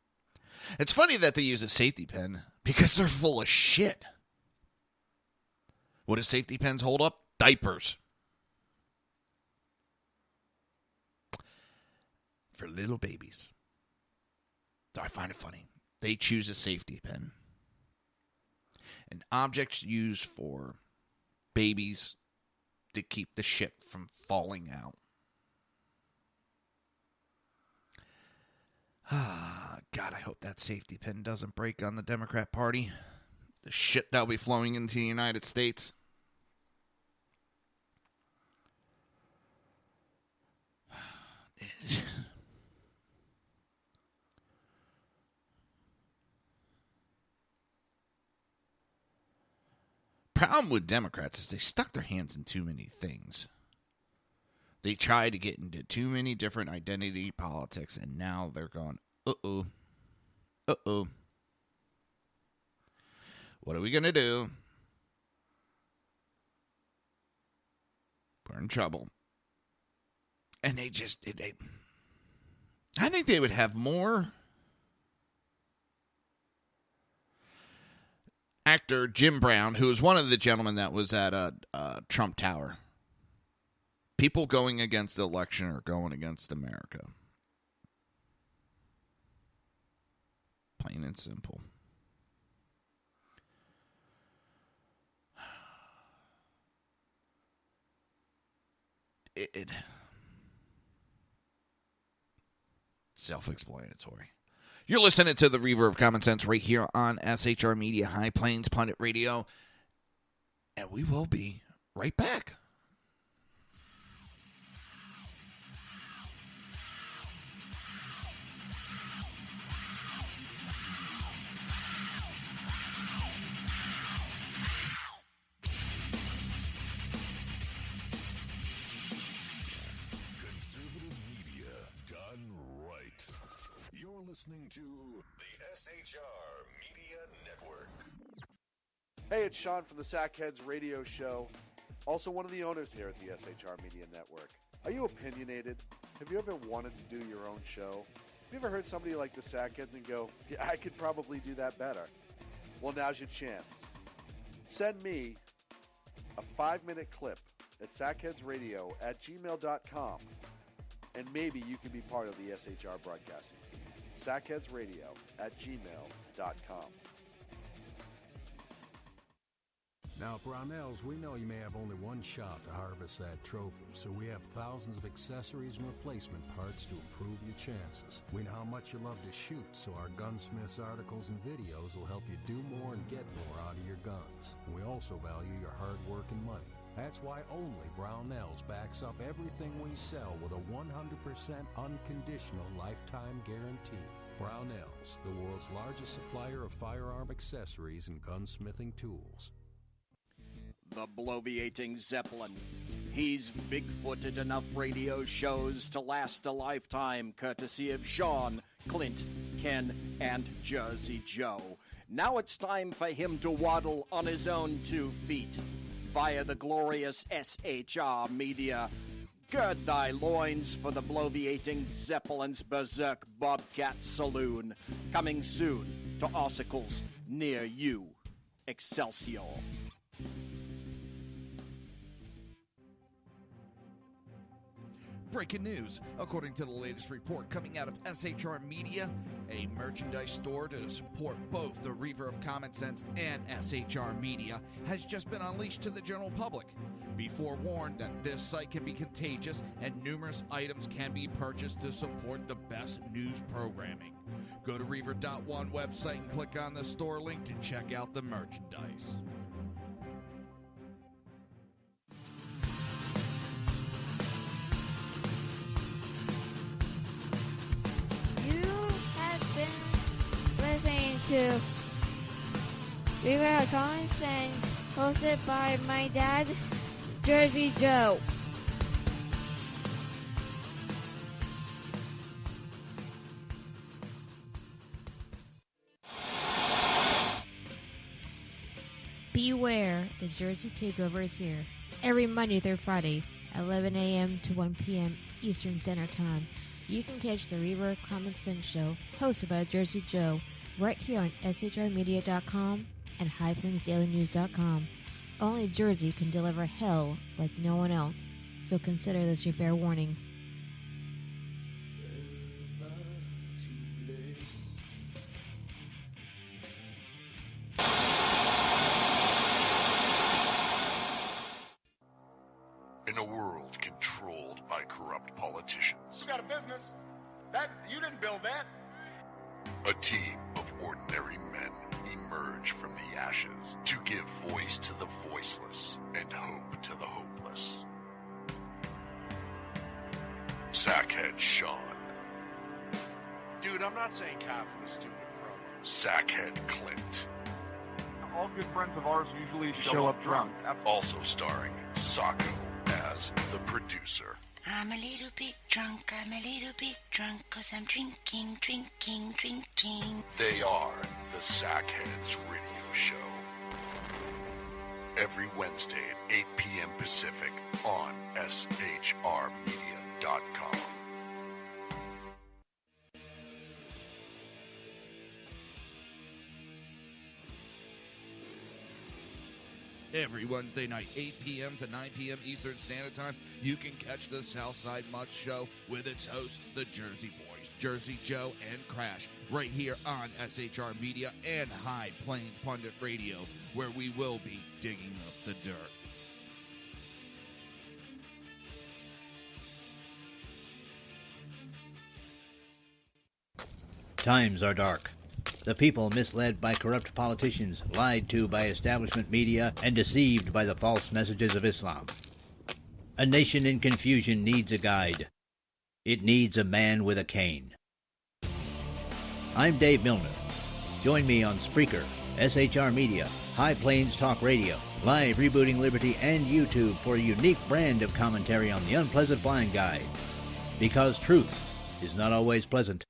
It's funny that they use a safety pin because they're full of shit. What do safety pins hold up? Diapers. For little babies. So I find it funny. They choose a safety pin. An object used for babies to keep the shit from falling out. God, I hope that safety pin doesn't break on the Democrat Party. The shit that'll be flowing into the United States. Problem with Democrats is they stuck their hands in too many things. They tried to get into too many different identity politics, and now they're going, uh-oh. Uh-oh. What are we going to do? We're in trouble. And they just, I think they would have more. Actor Jim Brown, who was one of the gentlemen that was at Trump Tower. People going against the election are going against America. Plain and simple. Self-explanatory. You're listening to the Reaver of Common Sense right here on SHR Media, High Plains Pundit Radio. And we will be right back. listening to the SHR Media Network. Hey, it's Sean from the Sackheads Radio Show, also one of the owners here at the SHR Media Network. Are you opinionated? Have you ever wanted to do your own show? Have you ever heard somebody like the Sackheads and go, yeah, I could probably do that better? Well, now's your chance. Send me a 5-minute clip at sackheadsradio@gmail.com, and maybe you can be part of the SHR broadcasting team. sackheadsradio@gmail.com. Now, Brownells, we know you may have only one shot to harvest that trophy, so we have thousands of accessories and replacement parts to improve your chances. We know how much you love to shoot, so our gunsmiths articles and videos will help you do more and get more out of your guns. And we also value your hard work and money. That's why only Brownells backs up everything we sell with a 100% unconditional lifetime guarantee. Brownells, the world's largest supplier of firearm accessories and gunsmithing tools. The bloviating Zeppelin. He's big-footed enough radio shows to last a lifetime, courtesy of Sean, Clint, Ken, and Jersey Joe. Now it's time for him to waddle on his own 2 feet via the glorious SHR Media. Gird thy loins for the bloviating Zeppelin's Berserk Bobcat Saloon. Coming soon to Ossicles near you. Excelsior. Breaking news. According to the latest report coming out of SHR Media, a merchandise store to support both the Reaver of Common Sense and SHR Media has just been unleashed to the general public. Be forewarned that this site can be contagious and numerous items can be purchased to support the best news programming. Go to Reaver.one website and click on the store link to check out the merchandise. Listening to Reaver of Common Sense, hosted by my dad, Jersey Joe. Beware, the Jersey Takeover is here. Every Monday through Friday, 11 a.m. to 1 p.m. Eastern Standard Time. You can catch the Reaver of Common Sense show, hosted by Jersey Joe, right here on shrmedia.com and highplainsdailynews.com. Only Jersey can deliver hell like no one else, so consider this your fair warning. In a world controlled by corrupt politicians, You got a business. You didn't build that. a team of ordinary men emerge from the ashes to give voice to the voiceless and hope to the hopeless. Sackhead Sean, Dude, I'm not saying cop for the stupid pro. Sackhead Clint, All good friends of ours usually show up drunk. also starring Sacco as the producer. I'm a little bit drunk, I'm a little bit drunk, 'cause I'm drinking. They are the Sackheads Radio Show. Every Wednesday at 8 p.m. Pacific on shrmedia.com. Every Wednesday night, 8 p.m. to 9 p.m. Eastern Standard Time, you can catch the Southside Mutt Show with its hosts, the Jersey Boys, Jersey Joe and Crash, right here on SHR Media and High Plains Pundit Radio, where we will be digging up the dirt. Times are dark. The people misled by corrupt politicians, lied to by establishment media, and deceived by the false messages of Islam. A nation in confusion needs a guide. It needs a man with a cane. I'm Dave Milner. Join me on Spreaker, SHR Media, High Plains Talk Radio, Live Rebooting Liberty, and YouTube for a unique brand of commentary on the unpleasant blind guide. Because truth is not always pleasant.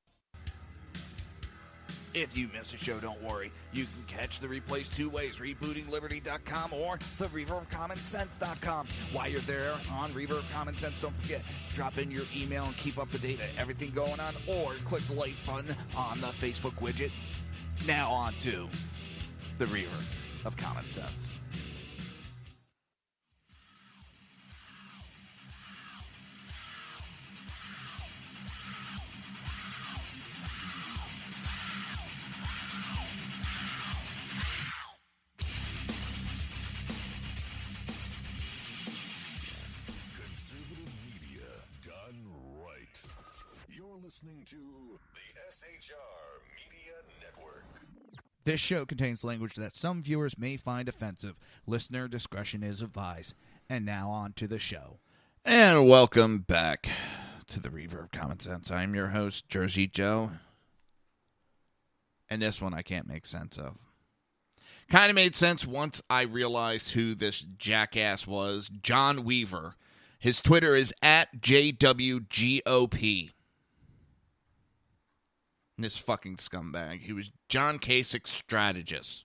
If you miss a show, don't worry. You can catch the replays two ways, rebootingliberty.com or the reaverofcommonsense.com. While you're there on Reaver of Common Sense, don't forget, drop in your email and keep up to date on everything going on, or click the like button on the Facebook widget. Now on to the Reaver of Common Sense. Listening to the SHR Media Network. This show contains language that some viewers may find offensive. Listener discretion is advised. And now on to the show. And welcome back to the Reaver of Common Sense. I'm your host, Jersey Joe. And this one I can't make sense of. Kind of made sense once I realized who this jackass was. John Weaver. His Twitter is @JWGOP. This fucking scumbag. He was John Kasich's strategist.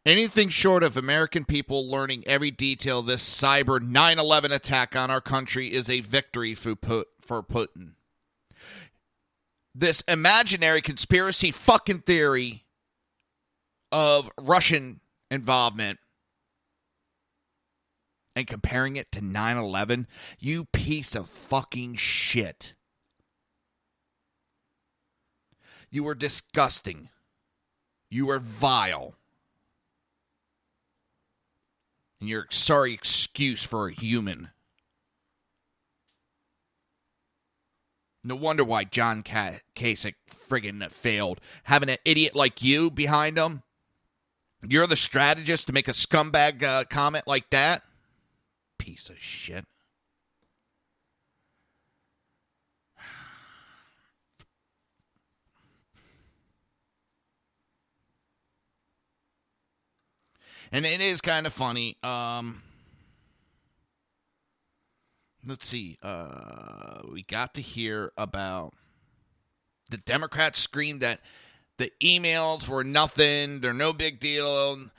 Anything short of American people learning every detail of this cyber 9/11 attack on our country is a victory for Putin. This imaginary conspiracy fucking theory of Russian involvement and comparing it to 9/11, you piece of fucking shit. You are disgusting. You are vile. And you're a sorry excuse for a human. No wonder why John Kasich friggin' failed. Having an idiot like you behind him. You're the strategist to make a scumbag comment like that? Piece of shit. And it is kind of funny. Let's see. We got to hear about the Democrats screamed that the emails were nothing. They're no big deal.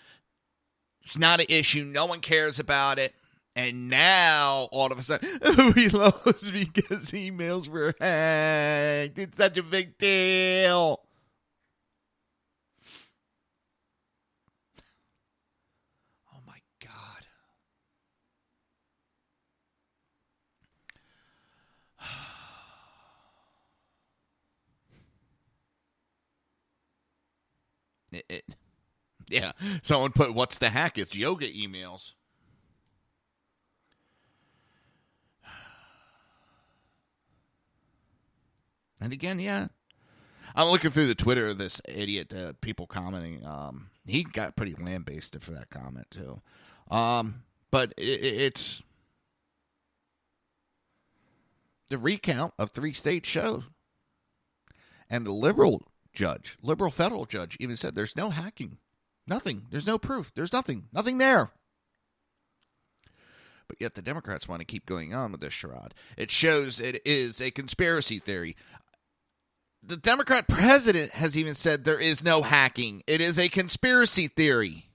It's not an issue. No one cares about it. And now, all of a sudden, we lost because emails were hacked. It's such a big deal. Yeah, someone put, what's the hack? It's yoga emails. And again, yeah. I'm looking through the Twitter of this idiot, people commenting. He got pretty lambasted for that comment, too. But it's the recount of 3 state shows. And the liberal federal judge even said there's no hacking. Nothing. There's no proof. There's nothing. Nothing there. But yet the Democrats want to keep going on with this charade. It shows it is a conspiracy theory. The Democrat president has even said there is no hacking. It is a conspiracy theory.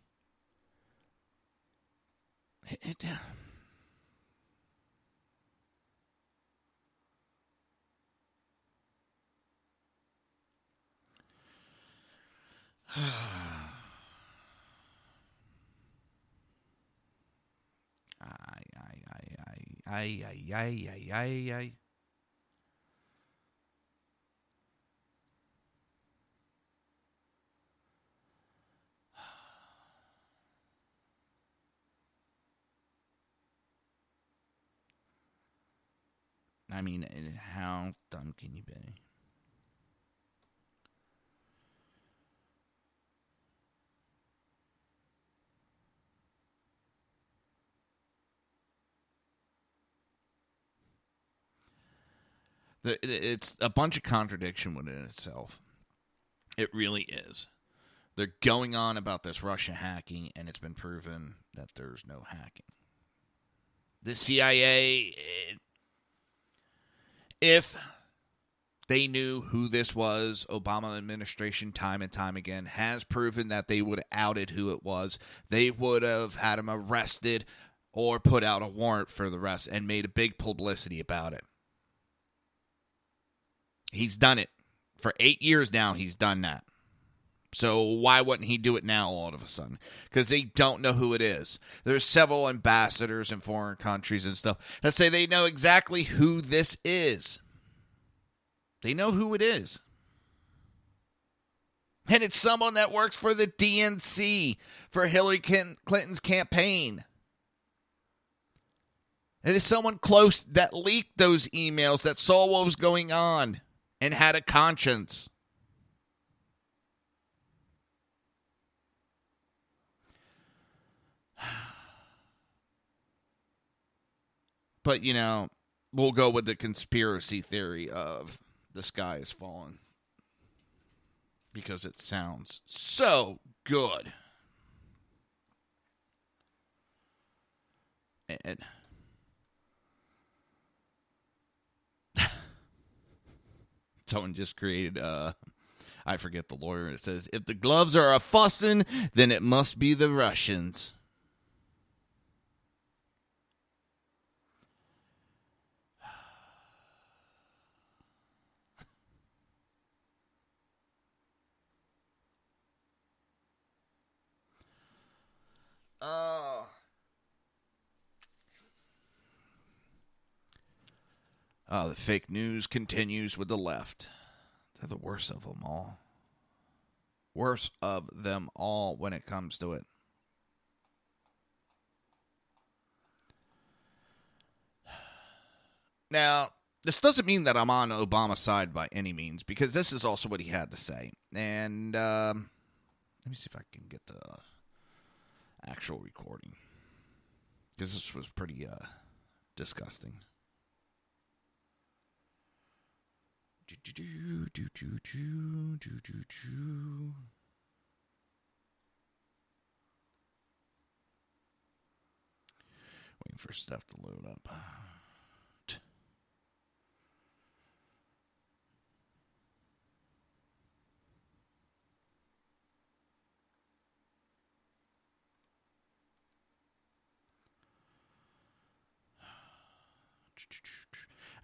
Ay. I mean, how dumb can you be? It's a bunch of contradiction within itself. It really is. They're going on about this Russia hacking, and it's been proven that there's no hacking. The CIA, if They knew who this was. Obama administration, time and time again, has proven that they would have outed who it was. They would have had him arrested or put out a warrant for the arrest and made a big publicity about it. He's done it. For 8 years now, he's done that. So why wouldn't he do it now all of a sudden? Because they don't know who it is. There's several ambassadors in foreign countries and stuff that say they know exactly who this is. They know who it is. And it's someone that works for the DNC, for Hillary Clinton's campaign. It is someone close that leaked those emails, that saw what was going on, and had a conscience. But, you know, we'll go with the conspiracy theory of the sky is falling. Because it sounds so good. And someone just created, I forget the lawyer, it says, if the gloves are a fussin', then it must be the Russians. The fake news continues with the left. They're the worst of them all. Worst of them all when it comes to it. Now, this doesn't mean that I'm on Obama's side by any means, because this is also what he had to say. And let me see if I can get the actual recording, because this was pretty disgusting. Waiting for stuff to load up.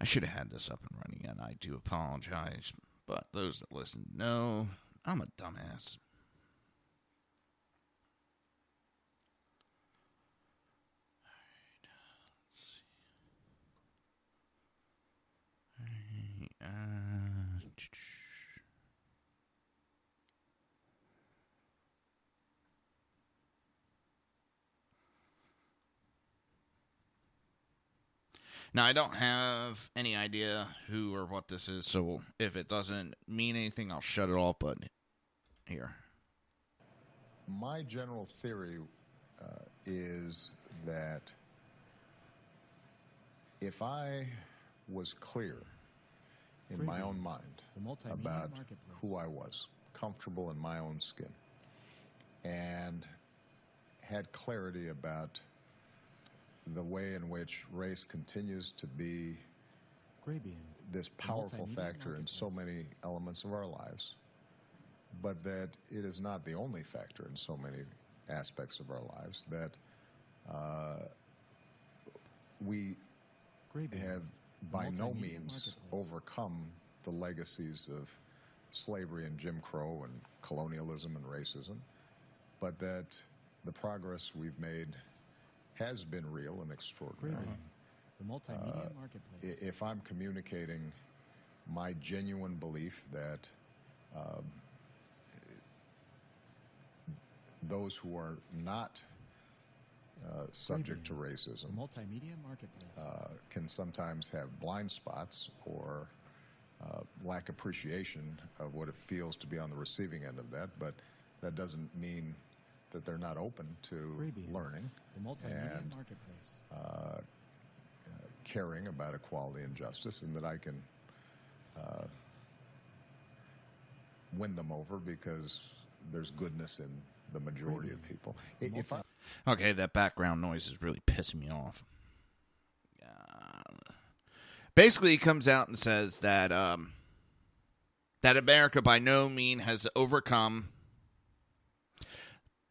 I should have had this up and running, and I do apologize. But those that listen know I'm a dumbass. Now, I don't have any idea who or what this is, so if it doesn't mean anything, I'll shut it off, but here. My general theory is that if I was clear in my own mind about who I was, comfortable in my own skin, and had clarity about the way in which race continues to be this powerful factor in so many elements of our lives, but that it is not the only factor in so many aspects of our lives, that we have by no means overcome the legacies of slavery and Jim Crow and colonialism and racism, but that the progress we've made has been real and extraordinary. The multimedia marketplace. If I'm communicating my genuine belief that those who are not subject to racism the multimedia marketplace. Can sometimes have blind spots or lack appreciation of what it feels to be on the receiving end of that, but that doesn't mean that they're not open to learning and caring about equality and justice, and that I can win them over because there's goodness in the majority of people. Okay, that background noise is really pissing me off. Basically, he comes out and says that that America by no means has overcome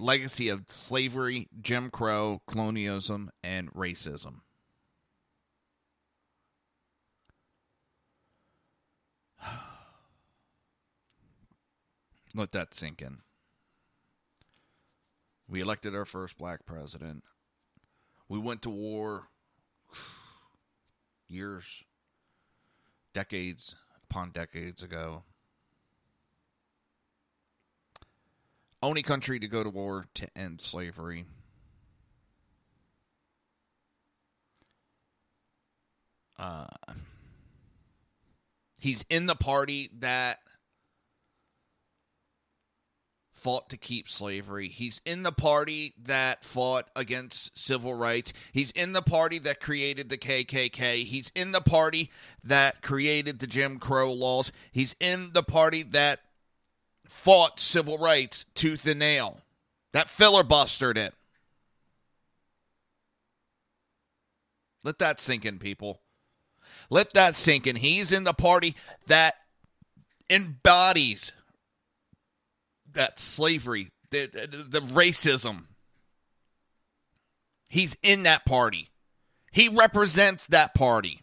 legacy of slavery, Jim Crow, colonialism, and racism. Let that sink in. We elected our first black president. We went to war years, decades upon decades ago. Only country to go to war to end slavery. He's in the party that fought to keep slavery. He's in the party that fought against civil rights. He's in the party that created the KKK. He's in the party that created the Jim Crow laws. He's in the party that fought civil rights tooth and nail, that filibustered it. Let that sink in, people. Let that sink in. He's in the party that embodies that slavery, the racism. He's in that party. He represents that party.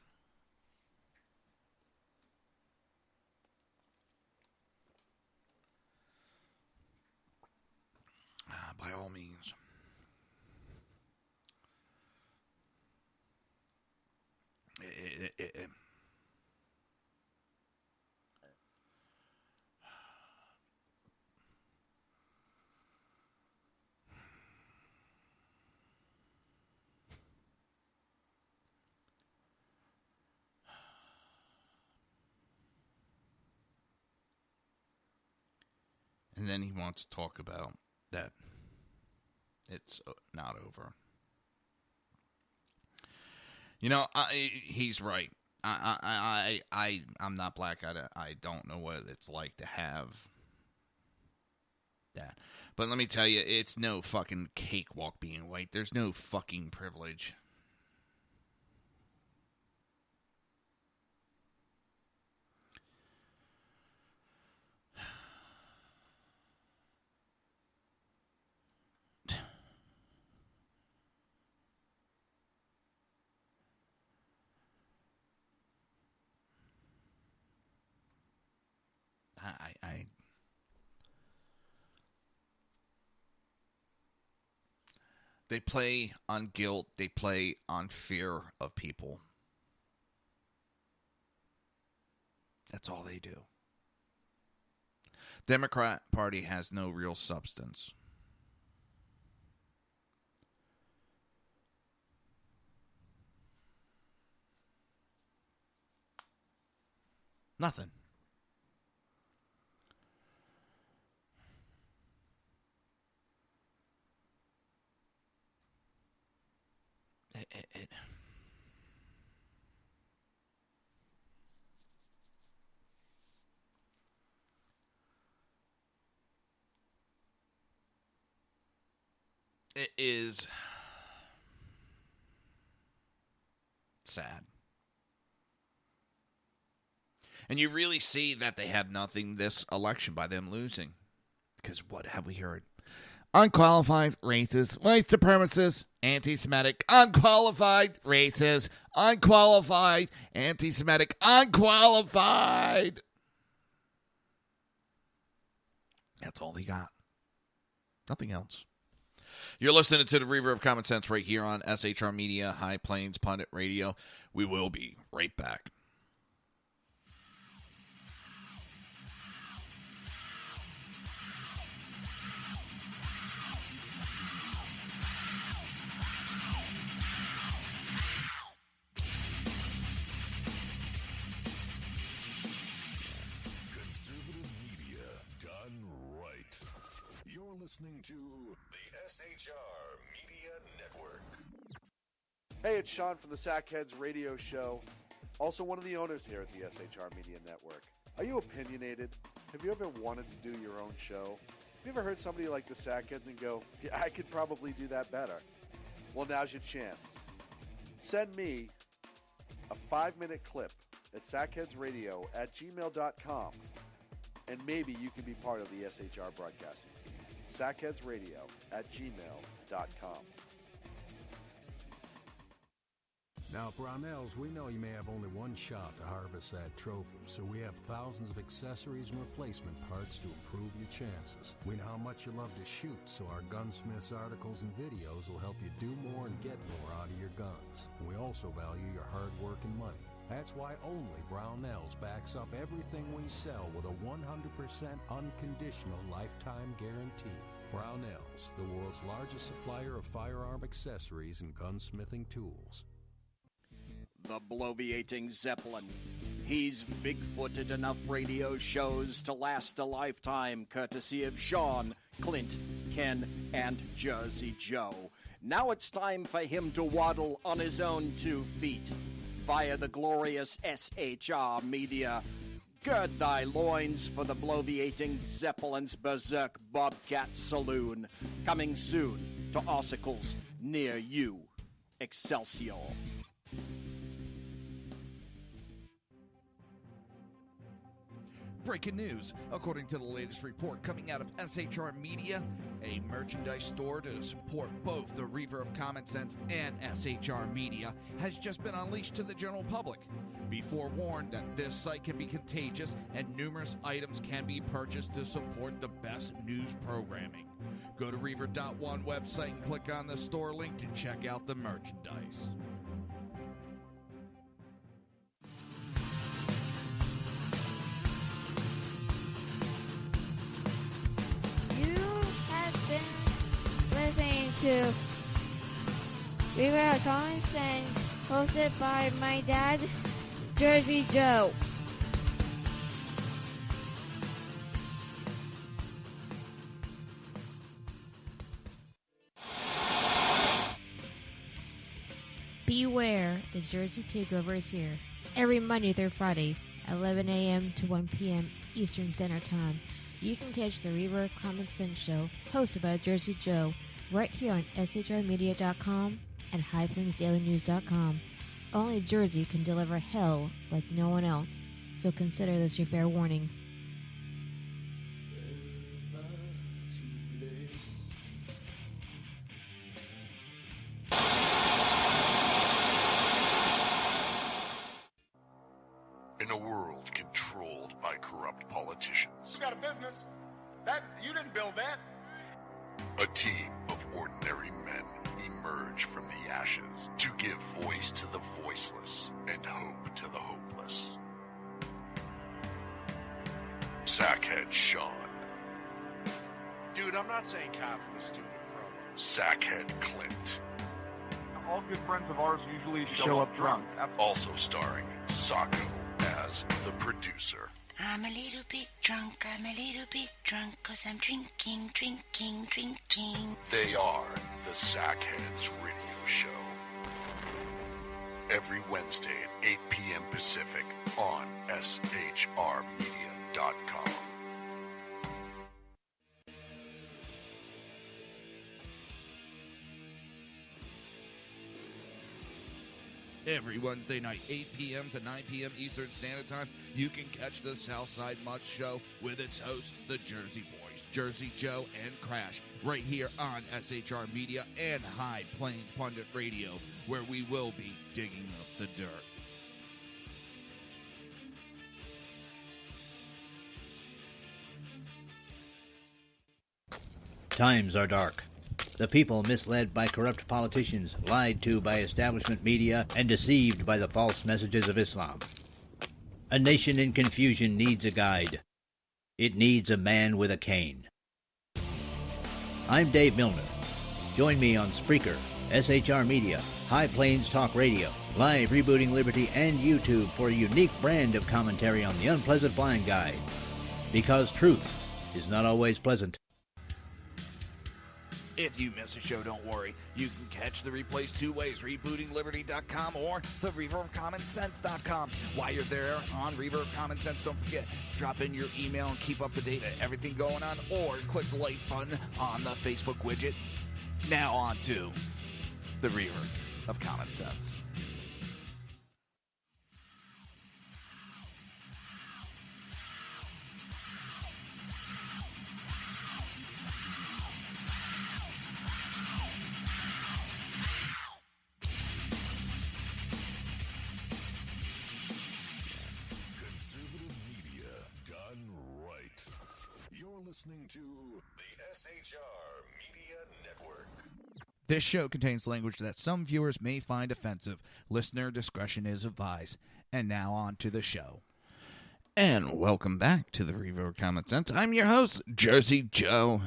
By all means. And then he wants to talk about that it's not over. You know, he's right. I'm not black. I don't know what it's like to have that. But let me tell you, it's no fucking cakewalk being white. There's no fucking privilege. They play on guilt. They play on fear of people. That's all they do. Democrat Party has no real substance. Nothing. It is sad. And you really see that they have nothing this election by them losing. Because what have we heard? Unqualified, racist, white supremacist, anti-Semitic, unqualified, racist, unqualified, anti-Semitic, unqualified. That's all they got. Nothing else. You're listening to the Reaver of Common Sense right here on SHR Media, High Plains Pundit Radio. We will be right back. Listening to the SHR Media Network. Hey, it's Sean from the Sackheads Radio Show, also one of the owners here at the SHR Media Network. Are you opinionated? Have you ever wanted to do your own show? Have you ever heard somebody like the Sackheads and go, yeah, I could probably do that better? Well, now's your chance. Send me a 5-minute clip at sackheadsradio@gmail.com. and maybe you can be part of the SHR broadcasting team. sackheadsradio@gmail.com. Now, Brownells, we know you may have only one shot to harvest that trophy, so we have thousands of accessories and replacement parts to improve your chances. We know how much you love to shoot, so our gunsmiths articles and videos will help you do more and get more out of your guns. We also value your hard work and money. That's why only Brownells backs up everything we sell with a 100% unconditional lifetime guarantee. Brownells, the world's largest supplier of firearm accessories and gunsmithing tools. The bloviating Zeppelin. He's big-footed enough radio shows to last a lifetime, courtesy of Sean, Clint, Ken, and Jersey Joe. Now it's time for him to waddle on his own 2 feet via the glorious SHR media. Gird thy loins for the bloviating Zeppelin's Berserk Bobcat Saloon. Coming soon to Ossicles near you. Excelsior. Breaking news. According to the latest report coming out of SHR Media, a merchandise store to support both the Reaver of Common Sense and SHR Media has just been unleashed to the general public. Be forewarned that this site can be contagious and numerous items can be purchased to support the best news programming. Go to Reaver.one website and click on the store link to check out the merchandise. Listening to Reaver of Common Sense, hosted by my dad, Jersey Joe. Beware, the Jersey Takeover is here. Every Monday through Friday, 11 a.m. to 1 p.m. Eastern Standard Time. You can catch the Reaver of Common Sense show, hosted by Jersey Joe, right here on shrmedia.com and highplainsdailynews.com. Only Jersey can deliver hell like no one else, so consider this your fair warning. In a world controlled by corrupt politicians, You got a business. That you didn't build that. a team of ordinary men emerge from the ashes to give voice to the voiceless and hope to the hopeless. Sackhead Sean, Dude, I'm not saying cop for the stupid pro. Sackhead Clint, All good friends of ours usually show up drunk. also starring Sacco as the producer. I'm a little bit drunk, 'cause I'm drinking. They are the Sackheads Radio Show. Every Wednesday at 8 p.m. Pacific on shrmedia.com. Every Wednesday night, 8 p.m. to 9 p.m. Eastern Standard Time, you can catch the Southside Mud Show with its hosts, the Jersey Boys, Jersey Joe and Crash, right here on SHR Media and High Plains Pundit Radio, where we will be digging up the dirt. Times are dark. The people misled by corrupt politicians, lied to by establishment media, and deceived by the false messages of Islam. A nation in confusion needs a guide. It needs a man with a cane. I'm Dave Milner. Join me on Spreaker, SHR Media, High Plains Talk Radio, Live Rebooting Liberty, and YouTube for a unique brand of commentary on the unpleasant blind guide. Because truth is not always pleasant. If you miss a show, don't worry. You can catch the replays 2 ways, rebootingliberty.com or the reaverofcommonsense.com. While you're there on Reaver of Common Sense, don't forget, drop in your email and keep up to date with everything going on, or click the like button on the Facebook widget. Now on to the Reaver of Common Sense. listening to the SHR Media Network. This show contains language that some viewers may find offensive. Listener discretion is advised. And now on to the show. And welcome back to the Reaver of Common Sense. I'm your host, Jersey Joe.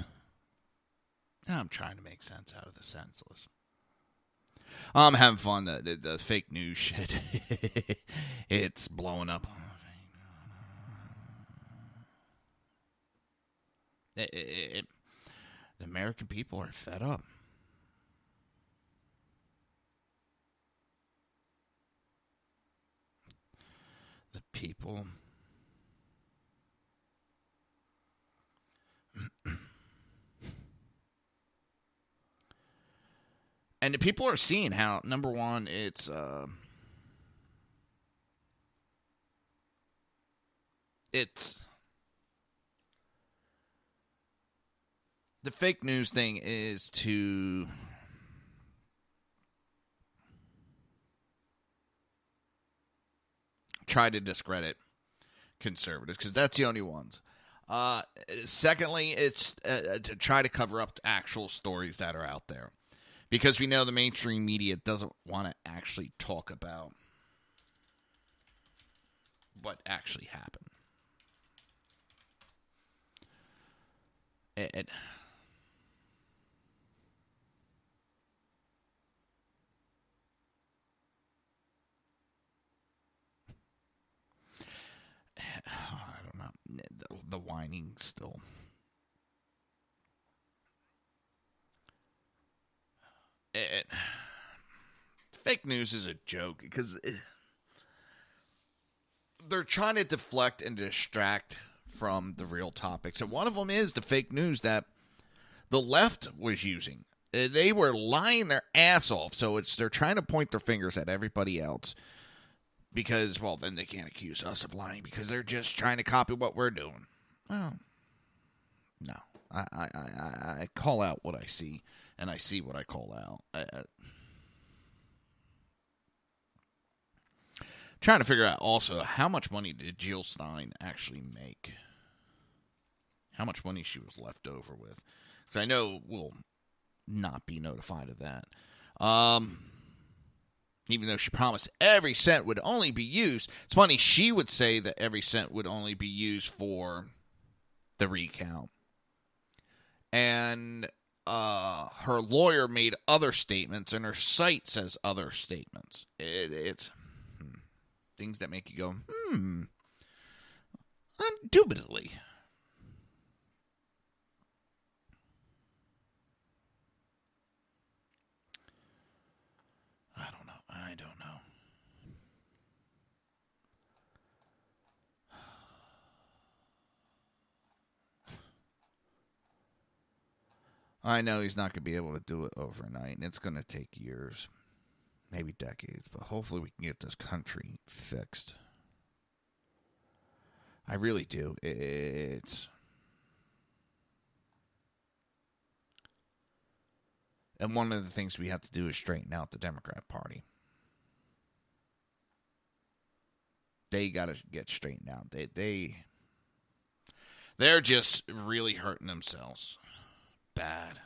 I'm trying to make sense out of the senseless. I'm having fun. The fake news shit. It's blowing up. The American people are fed up. The people. And the people are seeing how, number one, it's the fake news thing is to try to discredit conservatives, because that's the only ones. Secondly, it's to try to cover up the actual stories that are out there, because we know the mainstream media doesn't want to actually talk about what actually happened. I don't know. The whining still. Fake news is a joke because they're trying to deflect and distract from the real topics. And one of them is the fake news that the left was using. They were lying their ass off. So they're trying to point their fingers at everybody else. Because, well, then they can't accuse us of lying because they're just trying to copy what we're doing. Well, no. I call out what I see, and I see what I call out. Trying to figure out also how much money did Jill Stein actually make? How much money she was left over with? Because I know we'll not be notified of that. Even though she promised every cent would only be used. It's funny, she would say that every cent would only be used for the recount. And her lawyer made other statements, and her site says other statements. It's things that make you go, indubitably. I don't know. I know he's not going to be able to do it overnight, and it's going to take years, maybe decades, but hopefully we can get this country fixed. I really do. And one of the things we have to do is straighten out the Democrat Party. They got to get straightened out. They're just really hurting themselves. Bad.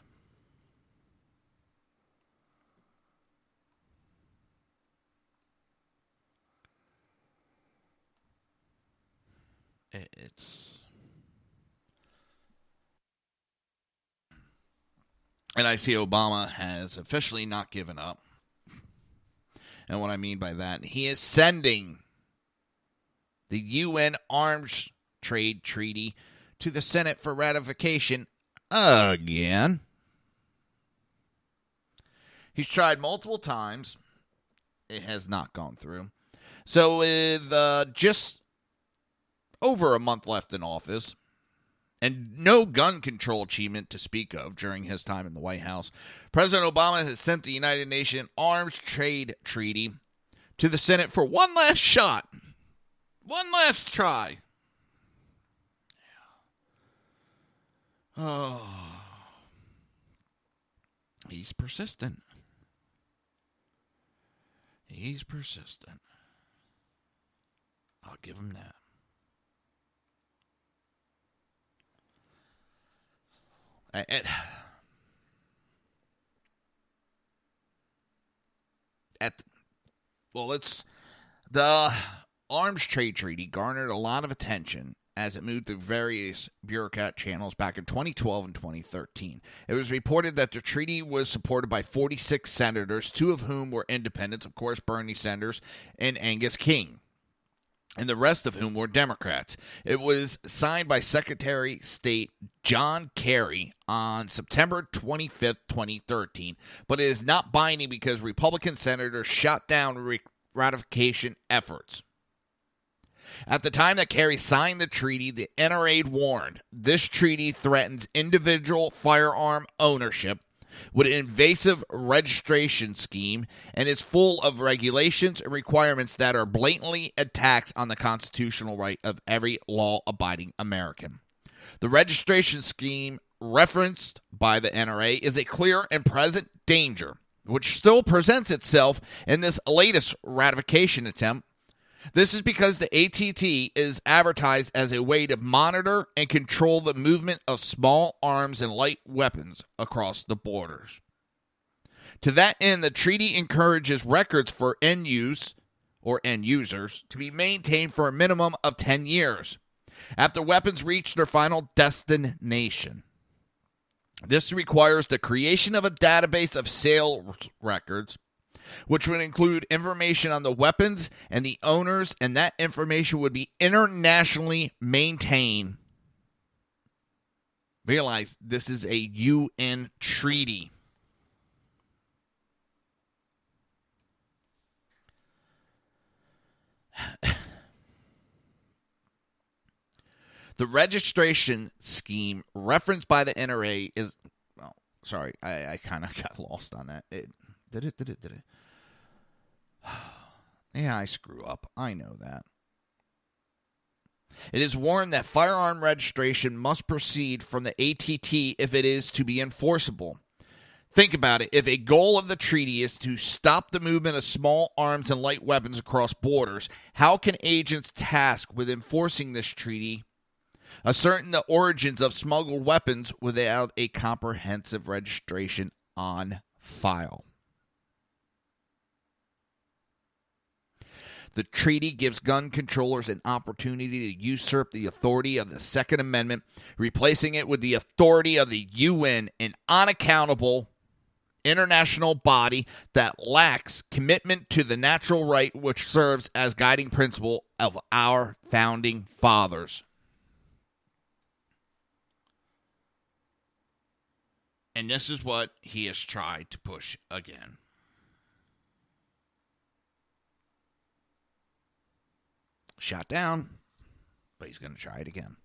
And I see Obama has officially not given up. And what I mean by that, he is sending the UN Arms Trade Treaty to the Senate for ratification again. He's tried multiple times. It has not gone through. So with just over a month left in office, and no gun control achievement to speak of during his time in the White House, President Obama has sent the United Nations Arms Trade Treaty to the Senate for one last shot. One last try. Oh. He's persistent. He's persistent. I'll give him that. The Arms Trade Treaty garnered a lot of attention as it moved through various bureaucrat channels back in 2012 and 2013. It was reported that the treaty was supported by 46 senators, 2 of whom were independents, of course, Bernie Sanders and Angus King, and the rest of whom were Democrats. It was signed by Secretary of State John Kerry on September 25th, 2013, but it is not binding because Republican senators shot down ratification efforts. At the time that Kerry signed the treaty, the NRA warned this treaty threatens individual firearm ownership with an invasive registration scheme and is full of regulations and requirements that are blatantly attacks on the constitutional right of every law-abiding American. The registration scheme referenced by the NRA is a clear and present danger, which still presents itself in this latest ratification attempt. This is because the ATT is advertised as a way to monitor and control the movement of small arms and light weapons across the borders. To that end, the treaty encourages records for end use or end users to be maintained for a minimum of 10 years after weapons reach their final destination. This requires the creation of a database of sales records, which would include information on the weapons and the owners, and that information would be internationally maintained. Realize this is a UN treaty. The registration scheme referenced by the NRA is... Well, sorry, I kind of got lost on that. Did it? Yeah, I screw up. I know that. It is warned that firearm registration must proceed from the ATT if it is to be enforceable. Think about it. If a goal of the treaty is to stop the movement of small arms and light weapons across borders, how can agents tasked with enforcing this treaty ascertain the origins of smuggled weapons without a comprehensive registration on file? The treaty gives gun controllers an opportunity to usurp the authority of the Second Amendment, replacing it with the authority of the UN, an unaccountable international body that lacks commitment to the natural right which serves as guiding principle of our founding fathers. And this is what he has tried to push again. Shot down, but he's going to try it again.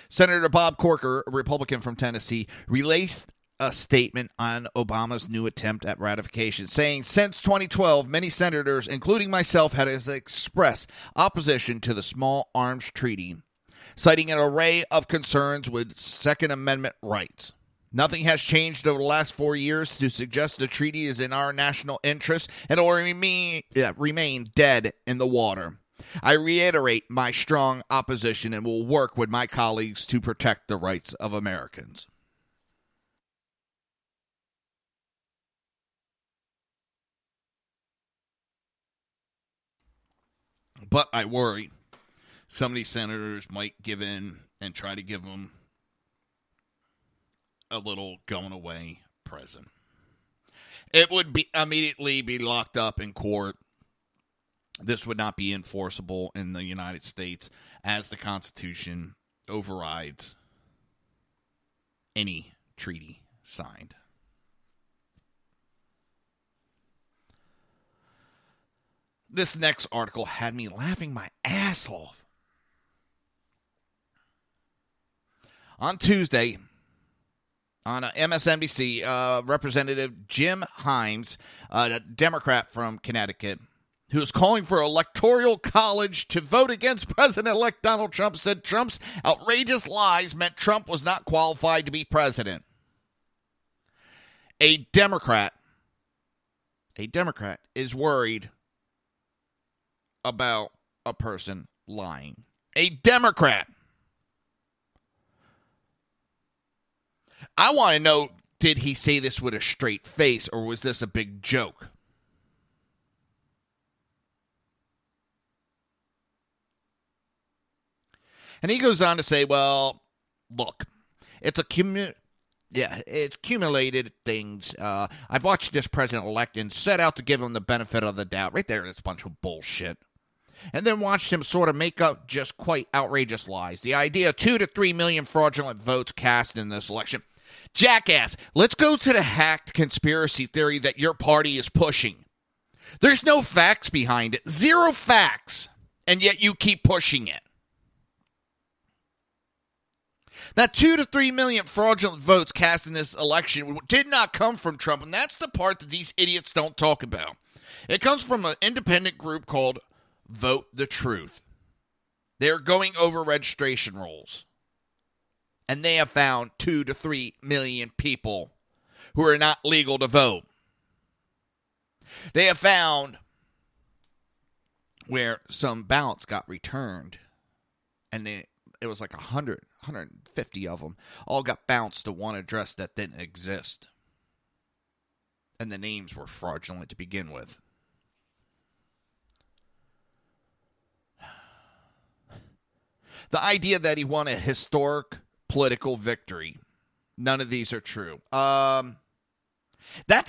Senator Bob Corker, a Republican from Tennessee, released a statement on Obama's new attempt at ratification, saying, since 2012, many senators, including myself, had expressed opposition to the Small Arms Treaty, citing an array of concerns with Second Amendment rights. Nothing has changed over the last 4 years to suggest the treaty is in our national interest and will remain dead in the water. I reiterate my strong opposition and will work with my colleagues to protect the rights of Americans. But I worry some of these senators might give in and try to give them a little going away present. It would be immediately be locked up in court. This would not be enforceable in the United States as the Constitution overrides any treaty signed. This next article had me laughing my ass off. On Tuesday, on MSNBC, Representative Jim Himes, a Democrat from Connecticut, who is calling for electoral college to vote against President-elect Donald Trump, said Trump's outrageous lies meant Trump was not qualified to be president. A Democrat is worried about a person lying. A Democrat. I want to know, did he say this with a straight face, or was this a big joke? And he goes on to say, well, look, it's accumulated things. I've watched this president-elect and set out to give him the benefit of the doubt. Right there, it's a bunch of bullshit. And then watched him sort of make up just quite outrageous lies. The idea of 2 to 3 million fraudulent votes cast in this election. Jackass, let's go to the hacked conspiracy theory that your party is pushing. There's no facts behind it. 0 facts. And yet you keep pushing it. That 2 to 3 million fraudulent votes cast in this election did not come from Trump, and that's the part that these idiots don't talk about. It comes from an independent group called Vote the Truth. They're going over registration rolls, and they have found 2 to 3 million people who are not legal to vote. They have found where some ballots got returned, and it was like 150 of them all got bounced to one address that didn't exist. And the names were fraudulent to begin with. The idea that he won a historic political victory, none of these are true. That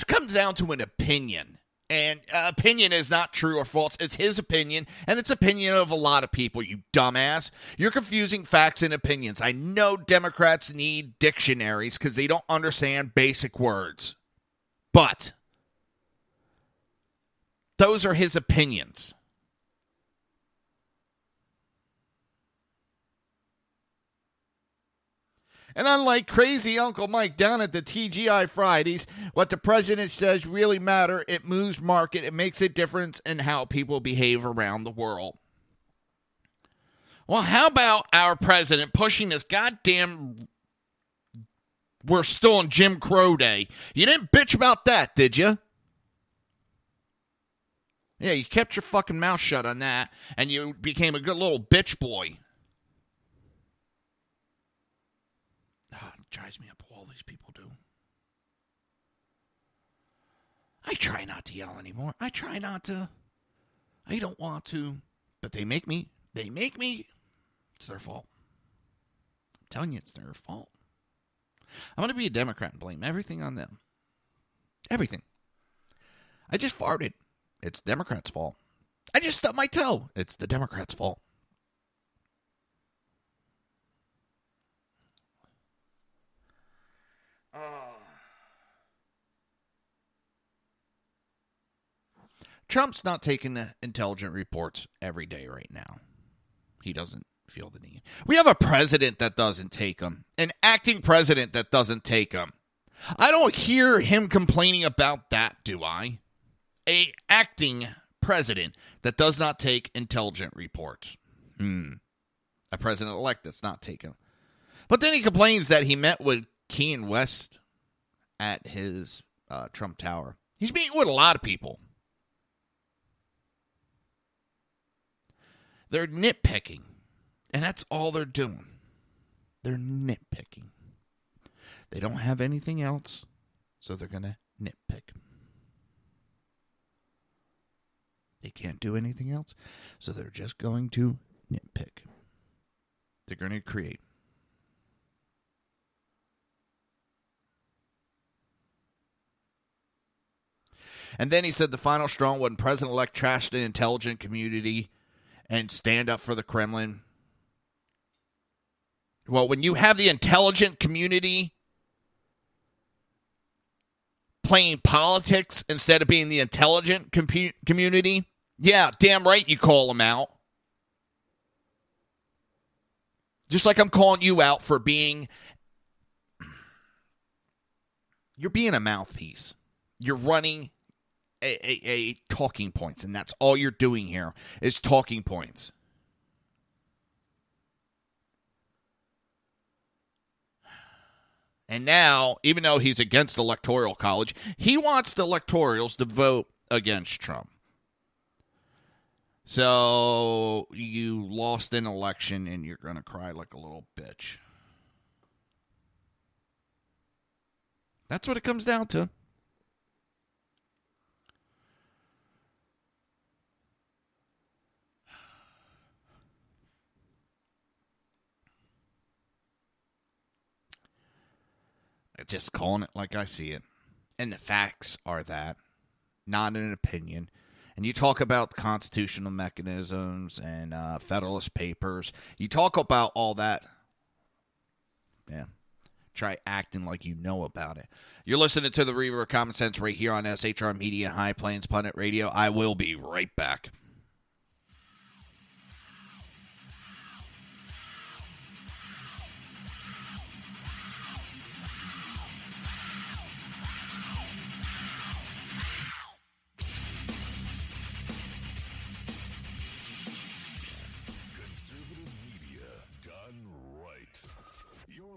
comes down to an opinion. And opinion is not true or false. It's his opinion, and it's opinion of a lot of people, you dumbass. You're confusing facts and opinions. I know Democrats need dictionaries because they don't understand basic words. But those are his opinions. And unlike crazy Uncle Mike down at the TGI Fridays, what the president says really matter. It moves market. It makes a difference in how people behave around the world. Well, how about our president pushing this goddamn we're still in Jim Crow Day? You didn't bitch about that, did you? Yeah, you kept your fucking mouth shut on that, and you became a good little bitch boy. Drives me up all these people do. I try not to yell anymore. I try not to. I don't want to. But they make me. It's their fault. I'm telling you, it's their fault. I'm going to be a Democrat and blame everything on them. Everything. I just farted. It's Democrats' fault. I just stubbed my toe. It's the Democrats' fault. Trump's not taking the intelligent reports every day right now. He doesn't feel the need. We have a president that doesn't take them. An acting president that doesn't take them. I don't hear him complaining about that, do I? A acting president that does not take intelligent reports. A president-elect that's not taking them. But then he complains that he met with Kanye West at his Trump Tower. He's meeting with a lot of people. They're nitpicking, and that's all they're doing. They're nitpicking. They don't have anything else, so they're going to nitpick. They can't do anything else, so they're just going to nitpick. They're going to create. And then he said the final straw when President-elect trashed the intelligent community and stand up for the Kremlin. Well, when you have the intelligent community playing politics instead of being the intelligent community, yeah, damn right you call them out. Just like I'm calling you out for being... You're being a mouthpiece. You're running a talking points, and that's all you're doing here is talking points. And now, even though he's against the Electoral College, he wants the electorals to vote against Trump. So you lost an election and you're going to cry like a little bitch. That's what it comes down to. Just calling it like I see it. And the facts are that, not an opinion. And you talk about constitutional mechanisms and Federalist Papers. You talk about all that. Yeah. Try acting like you know about it. You're listening to the Reaver of Common Sense right here on SHR Media, High Plains Pundit Radio. I will be right back.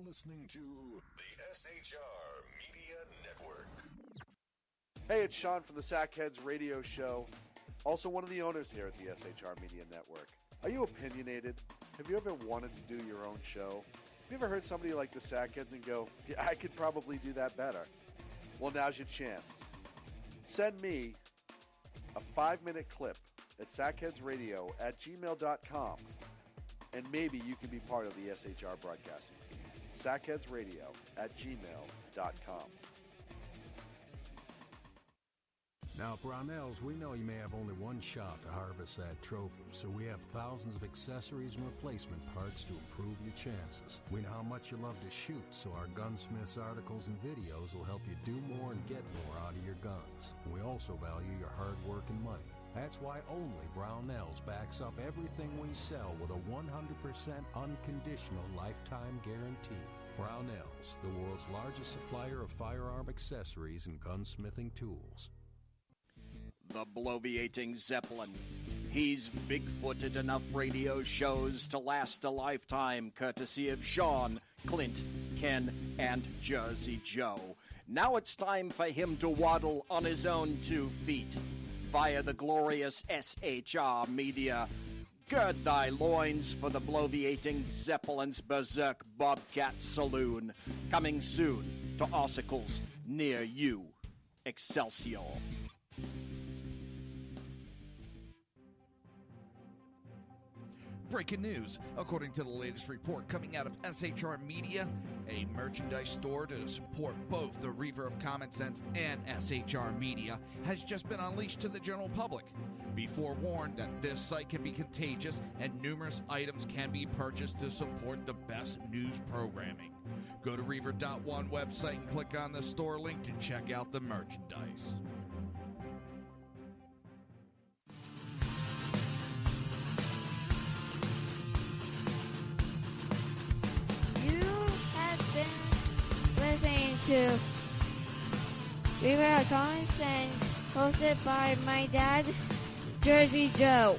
Listening to the SHR Media Network. Hey, it's Sean from the Sackheads Radio Show, also one of the owners here at the SHR Media Network. Are you opinionated? Have you ever wanted to do your own show? Have you ever heard somebody like the Sackheads and go, yeah, I could probably do that better? Well, now's your chance. Send me a 5-minute clip at sackheadsradio@gmail.com, and maybe you can be part of the SHR broadcasting team. sackheadsradio@gmail.com. Now, Brownells, we know you may have only one shot to harvest that trophy, so we have thousands of accessories and replacement parts to improve your chances. We know how much you love to shoot, so our gunsmiths articles and videos will help you do more and get more out of your guns. We also value your hard work and money. That's why only Brownells backs up everything we sell with a 100% unconditional lifetime guarantee. Brownells, the world's largest supplier of firearm accessories and gunsmithing tools. The bloviating Zeppelin. He's big-footed enough radio shows to last a lifetime, courtesy of Sean, Clint, Ken, and Jersey Joe. Now it's time for him to waddle on his own 2 feet. Via the glorious SHR Media. Gird thy loins for the bloviating Zeppelin's Berserk Bobcat Saloon. Coming soon to ossicles near you. Excelsior. Breaking news. According to the latest report coming out of SHR Media, a merchandise store to support both the Reaver of Common Sense and SHR Media has just been unleashed to the general public. Be forewarned that this site can be contagious and numerous items can be purchased to support the best news programming. Go to Reaver.one website and click on the store link to check out the merchandise. Listening to Reaver of Common Sense, hosted by my dad, Jersey Joe.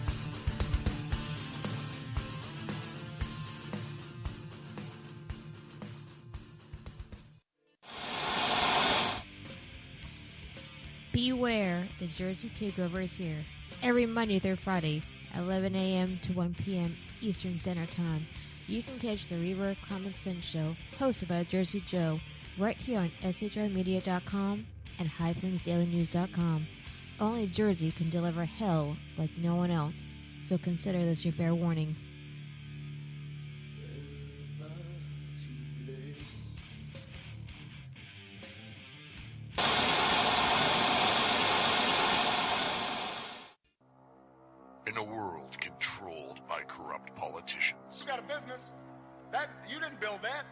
Beware, the Jersey Takeover is here. Every Monday through Friday, 11 a.m. to 1 p.m. Eastern Standard Time. You can catch the Reaver of Common Sense show, hosted by Jersey Joe, right here on shrmedia.com and highplainsdailynews.com. Only Jersey can deliver hell like no one else, so consider this your fair warning. In a world controlled by corrupt politicians, You got a business. That you didn't build that.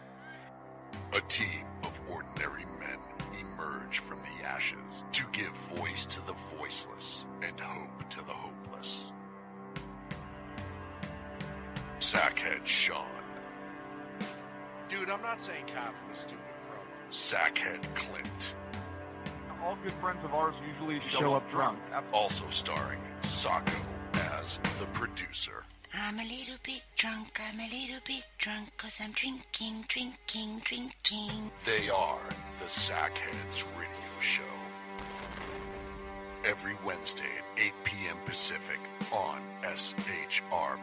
a team of ordinary men emerge from the ashes to give voice to the voiceless and hope to the hopeless. Sackhead Sean, Dude, I'm not saying cop for the stupid pro. Sackhead Clint, All good friends of ours usually show up drunk. also starring Sacco as the producer. I'm a little bit drunk, I'm a little bit drunk, 'cause I'm drinking, drinking, drinking. They are the Sackheads Radio Show. Every Wednesday at 8 p.m. Pacific on shrmedia.com.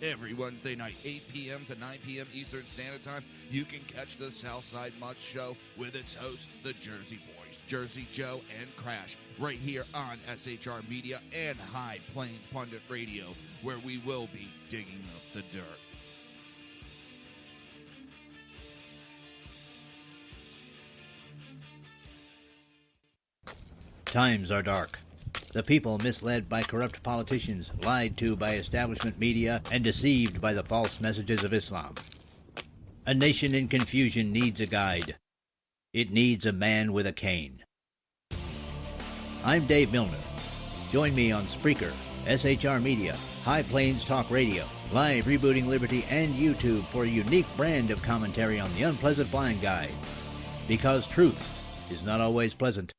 Every Wednesday night, 8 p.m. to 9 p.m. Eastern Standard Time, you can catch the Southside Mutt Show with its hosts, the Jersey Boys, Jersey Joe and Crash, right here on SHR Media and High Plains Pundit Radio, where we will be digging up the dirt. Times are dark. The people misled by corrupt politicians, lied to by establishment media, and deceived by the false messages of Islam. A nation in confusion needs a guide. It needs a man with a cane. I'm Dave Milner. Join me on Spreaker, SHR Media, High Plains Talk Radio, Live Rebooting Liberty, and YouTube for a unique brand of commentary on the unpleasant blind guide. Because truth is not always pleasant.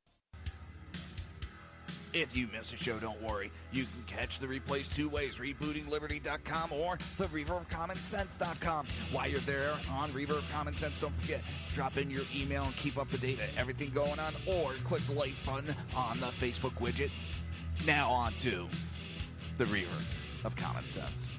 If you miss a show, don't worry. You can catch the replays two ways, rebootingliberty.com or the Reaver of Common Sense.com. While you're there on Reaver of Common Sense, don't forget, drop in your email and keep up to date with everything going on, or click the like button on the Facebook widget. Now on to the Reaver of Common Sense.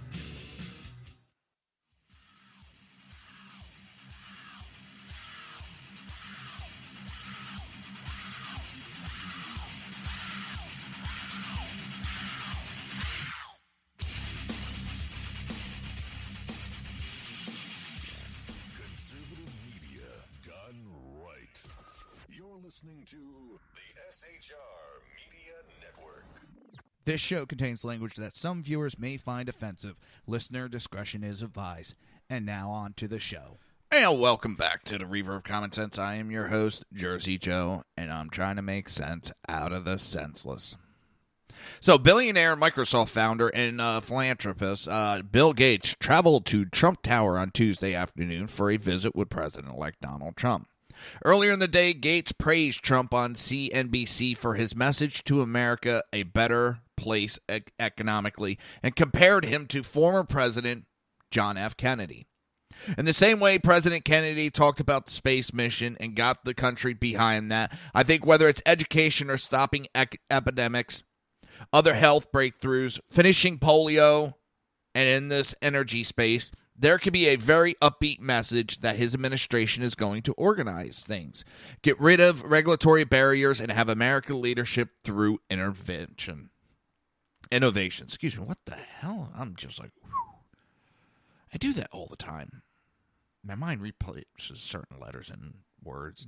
Listening to the SHR Media Network. This show contains language that some viewers may find offensive. Listener discretion is advised. And now on to the show. And welcome back to the Reaver of Common Sense. I am your host, Jersey Joe, and I'm trying to make sense out of the senseless. So, billionaire Microsoft founder and philanthropist Bill Gates traveled to Trump Tower on Tuesday afternoon for a visit with President-elect Donald Trump. Earlier in the day, Gates praised Trump on CNBC for his message to America a better place economically and compared him to former President John F. Kennedy. In the same way President Kennedy talked about the space mission and got the country behind that, I think whether it's education or stopping epidemics, other health breakthroughs, finishing polio, and in this energy space, there could be a very upbeat message that his administration is going to organize things, get rid of regulatory barriers, and have American leadership through innovation. Excuse me, what the hell? I'm just like, whew. I do that all the time. My mind replaces certain letters and words.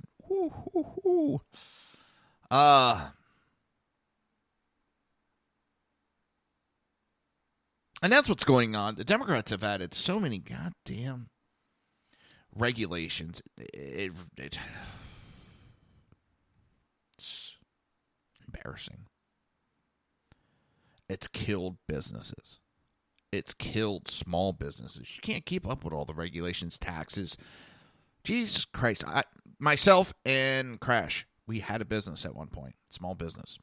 And that's what's going on. The Democrats have added so many goddamn regulations. It's embarrassing. It's killed businesses. It's killed small businesses. You can't keep up with all the regulations, taxes. Jesus Christ. Myself and Crash, we had a business at one point. Small business.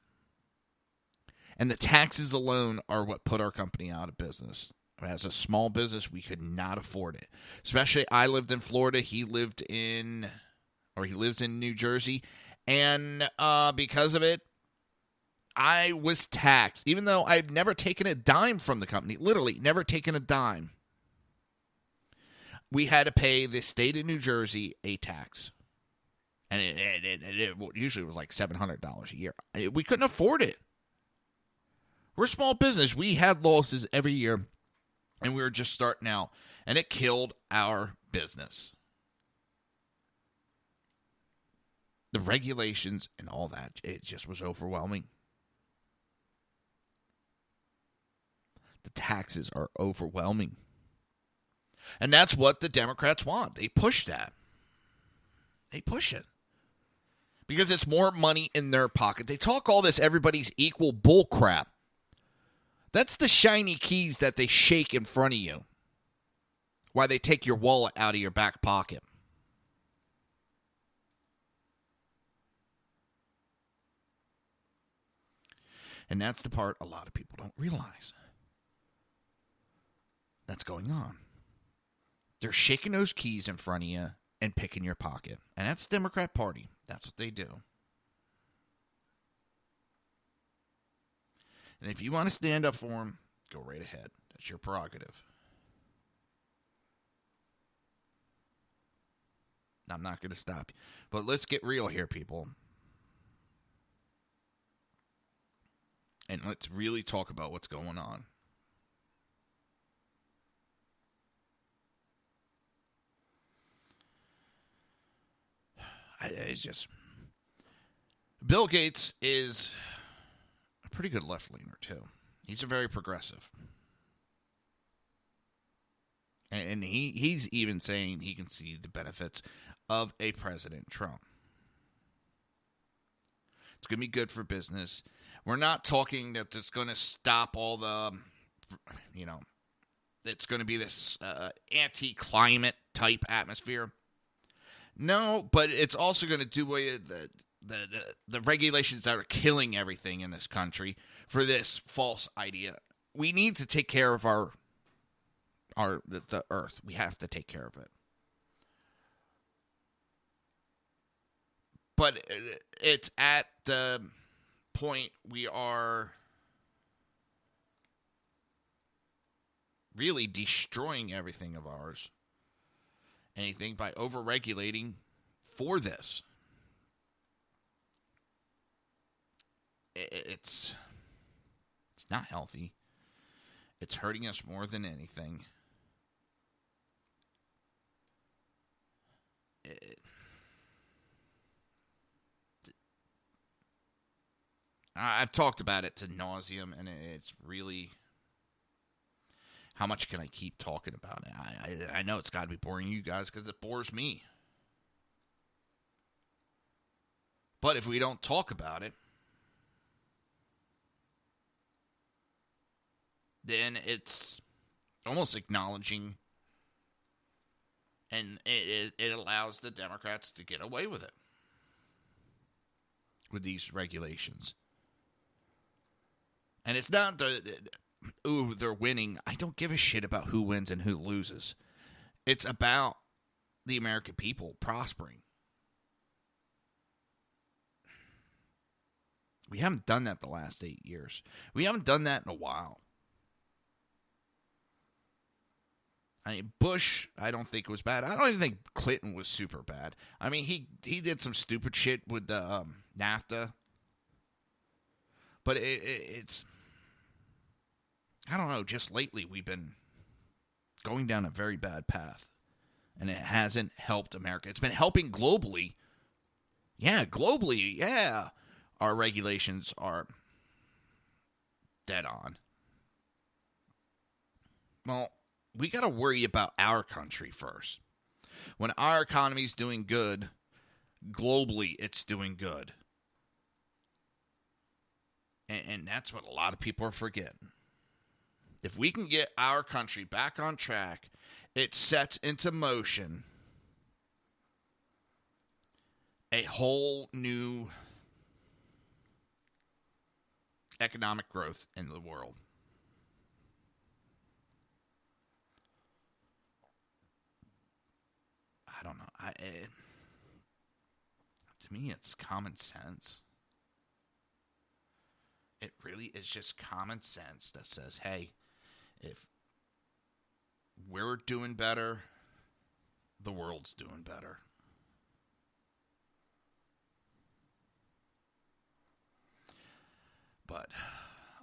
And the taxes alone are what put our company out of business. As a small business, we could not afford it. Especially, I lived in Florida. He lives in New Jersey. And because of it, I was taxed. Even though I've never taken a dime from the company. Literally, never taken a dime. We had to pay the state of New Jersey a tax. And it usually was like $700 a year. We couldn't afford it. We're a small business. We had losses every year, and we were just starting out, and it killed our business. The regulations and all that, it just was overwhelming. The taxes are overwhelming. And that's what the Democrats want. They push that. They push it. Because it's more money in their pocket. They talk all this everybody's equal bull crap. That's the shiny keys that they shake in front of you. Why they take your wallet out of your back pocket. And that's the part a lot of people don't realize. That's going on. They're shaking those keys in front of you and picking your pocket. And that's the Democrat Party. That's what they do. And if you want to stand up for them, go right ahead. That's your prerogative. I'm not going to stop you. But let's get real here, people. And let's really talk about what's going on. It's just... Bill Gates is a pretty good left-leaner, too. He's a very progressive. And he's even saying he can see the benefits of a President Trump. It's going to be good for business. We're not talking that it's going to stop all the, it's going to be this anti-climate type atmosphere. No, but it's also going to do away with the regulations that are killing everything in this country for this false idea. We need to take care of the earth. We have to take care of it. But it's at the point we are really destroying everything of ours. Anything by over-regulating for this. It's not healthy. It's hurting us more than anything. I've talked about it to nauseum, and it's really... How much can I keep talking about it? I know it's got to be boring you guys because it bores me. But if we don't talk about it, then it's almost acknowledging, and it allows the Democrats to get away with it, with these regulations. And it's not they're winning. I don't give a shit about who wins and who loses. It's about the American people prospering. We haven't done that the last 8 years. We haven't done that in a while. I mean, Bush, I don't think was bad. I don't even think Clinton was super bad. I mean, he did some stupid shit with the NAFTA. But it's... I don't know, just lately we've been going down a very bad path. And it hasn't helped America. It's been helping globally. Yeah, globally, yeah. Our regulations are dead on. Well, we got to worry about our country first. When our economy's doing good, globally it's doing good. And that's what a lot of people are forgetting. If we can get our country back on track, it sets into motion a whole new economic growth in the world. I don't know. To me, it's common sense. It really is just common sense that says, hey, if we're doing better, the world's doing better. But,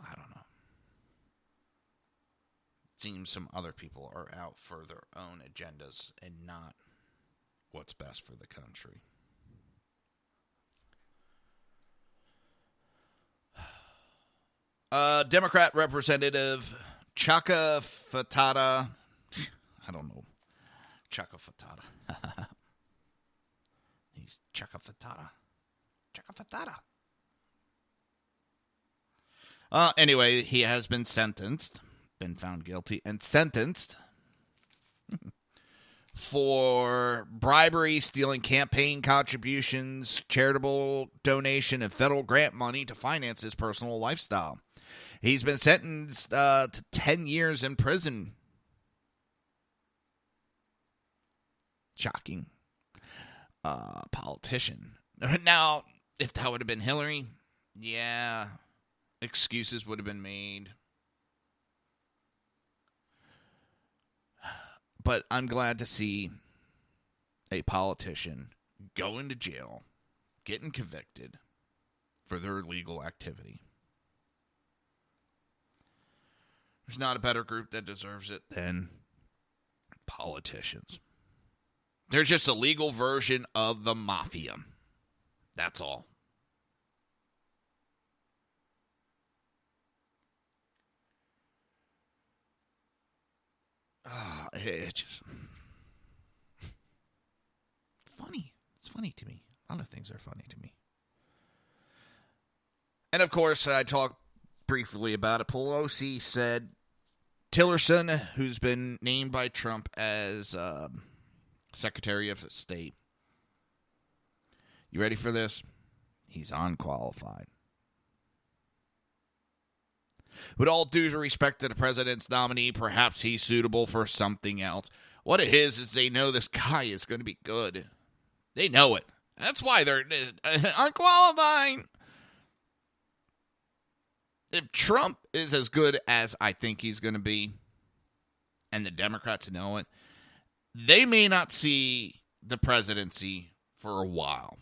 I don't know. It seems some other people are out for their own agendas and not what's best for the country. Democrat Representative Chaka Fatata. I don't know. Chaka Fatata. He's Chaka Fatata. Chaka Fatata. Anyway, he has been found guilty, and sentenced for bribery, stealing campaign contributions, charitable donation, and federal grant money to finance his personal lifestyle. He's been sentenced to 10 years in prison. Shocking. Politician. Now, if that would have been Hillary, yeah, excuses would have been made. But I'm glad to see a politician going to jail, getting convicted for their illegal activity. There's not a better group that deserves it than politicians. They're just a legal version of the mafia. That's all. It's just funny. It's funny to me. A lot of things are funny to me. And of course, I talked briefly about it. Pelosi said Tillerson, who's been named by Trump as Secretary of State. You ready for this? He's unqualified. With all due respect to the president's nominee, perhaps he's suitable for something else. What it is they know this guy is going to be good. They know it. That's why they're unqualified. If Trump is as good as I think he's going to be, and the Democrats know it, they may not see the presidency for a while.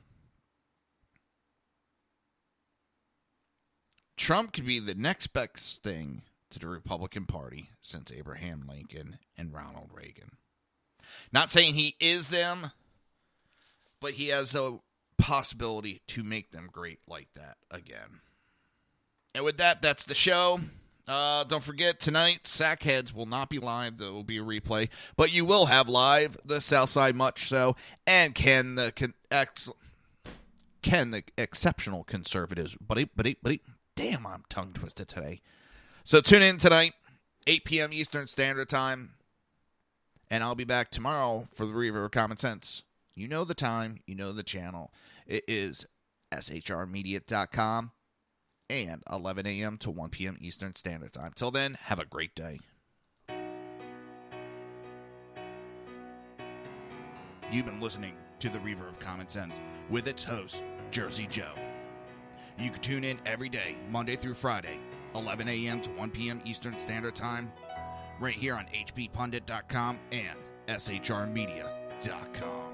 Trump could be the next best thing to the Republican Party since Abraham Lincoln and Ronald Reagan. Not saying he is them, but he has a possibility to make them great like that again. And with that, that's the show. Don't forget, tonight, Sackheads will not be live. There will be a replay. But you will have live the Southside Much So and Ken the Exceptional Conservatives. Buddy. Damn, I'm tongue twisted today. So tune in tonight, 8 p.m. Eastern Standard Time. And I'll be back tomorrow for the Reaver of Common Sense. You know the time. You know the channel. It is shrmedia.com and 11 a.m. to 1 p.m. Eastern Standard Time. Till then, have a great day. You've been listening to the Reaver of Common Sense with its host, Jersey Joe. You can tune in every day, Monday through Friday, 11 a.m. to 1 p.m. Eastern Standard Time, right here on hppundit.com and shrmedia.com.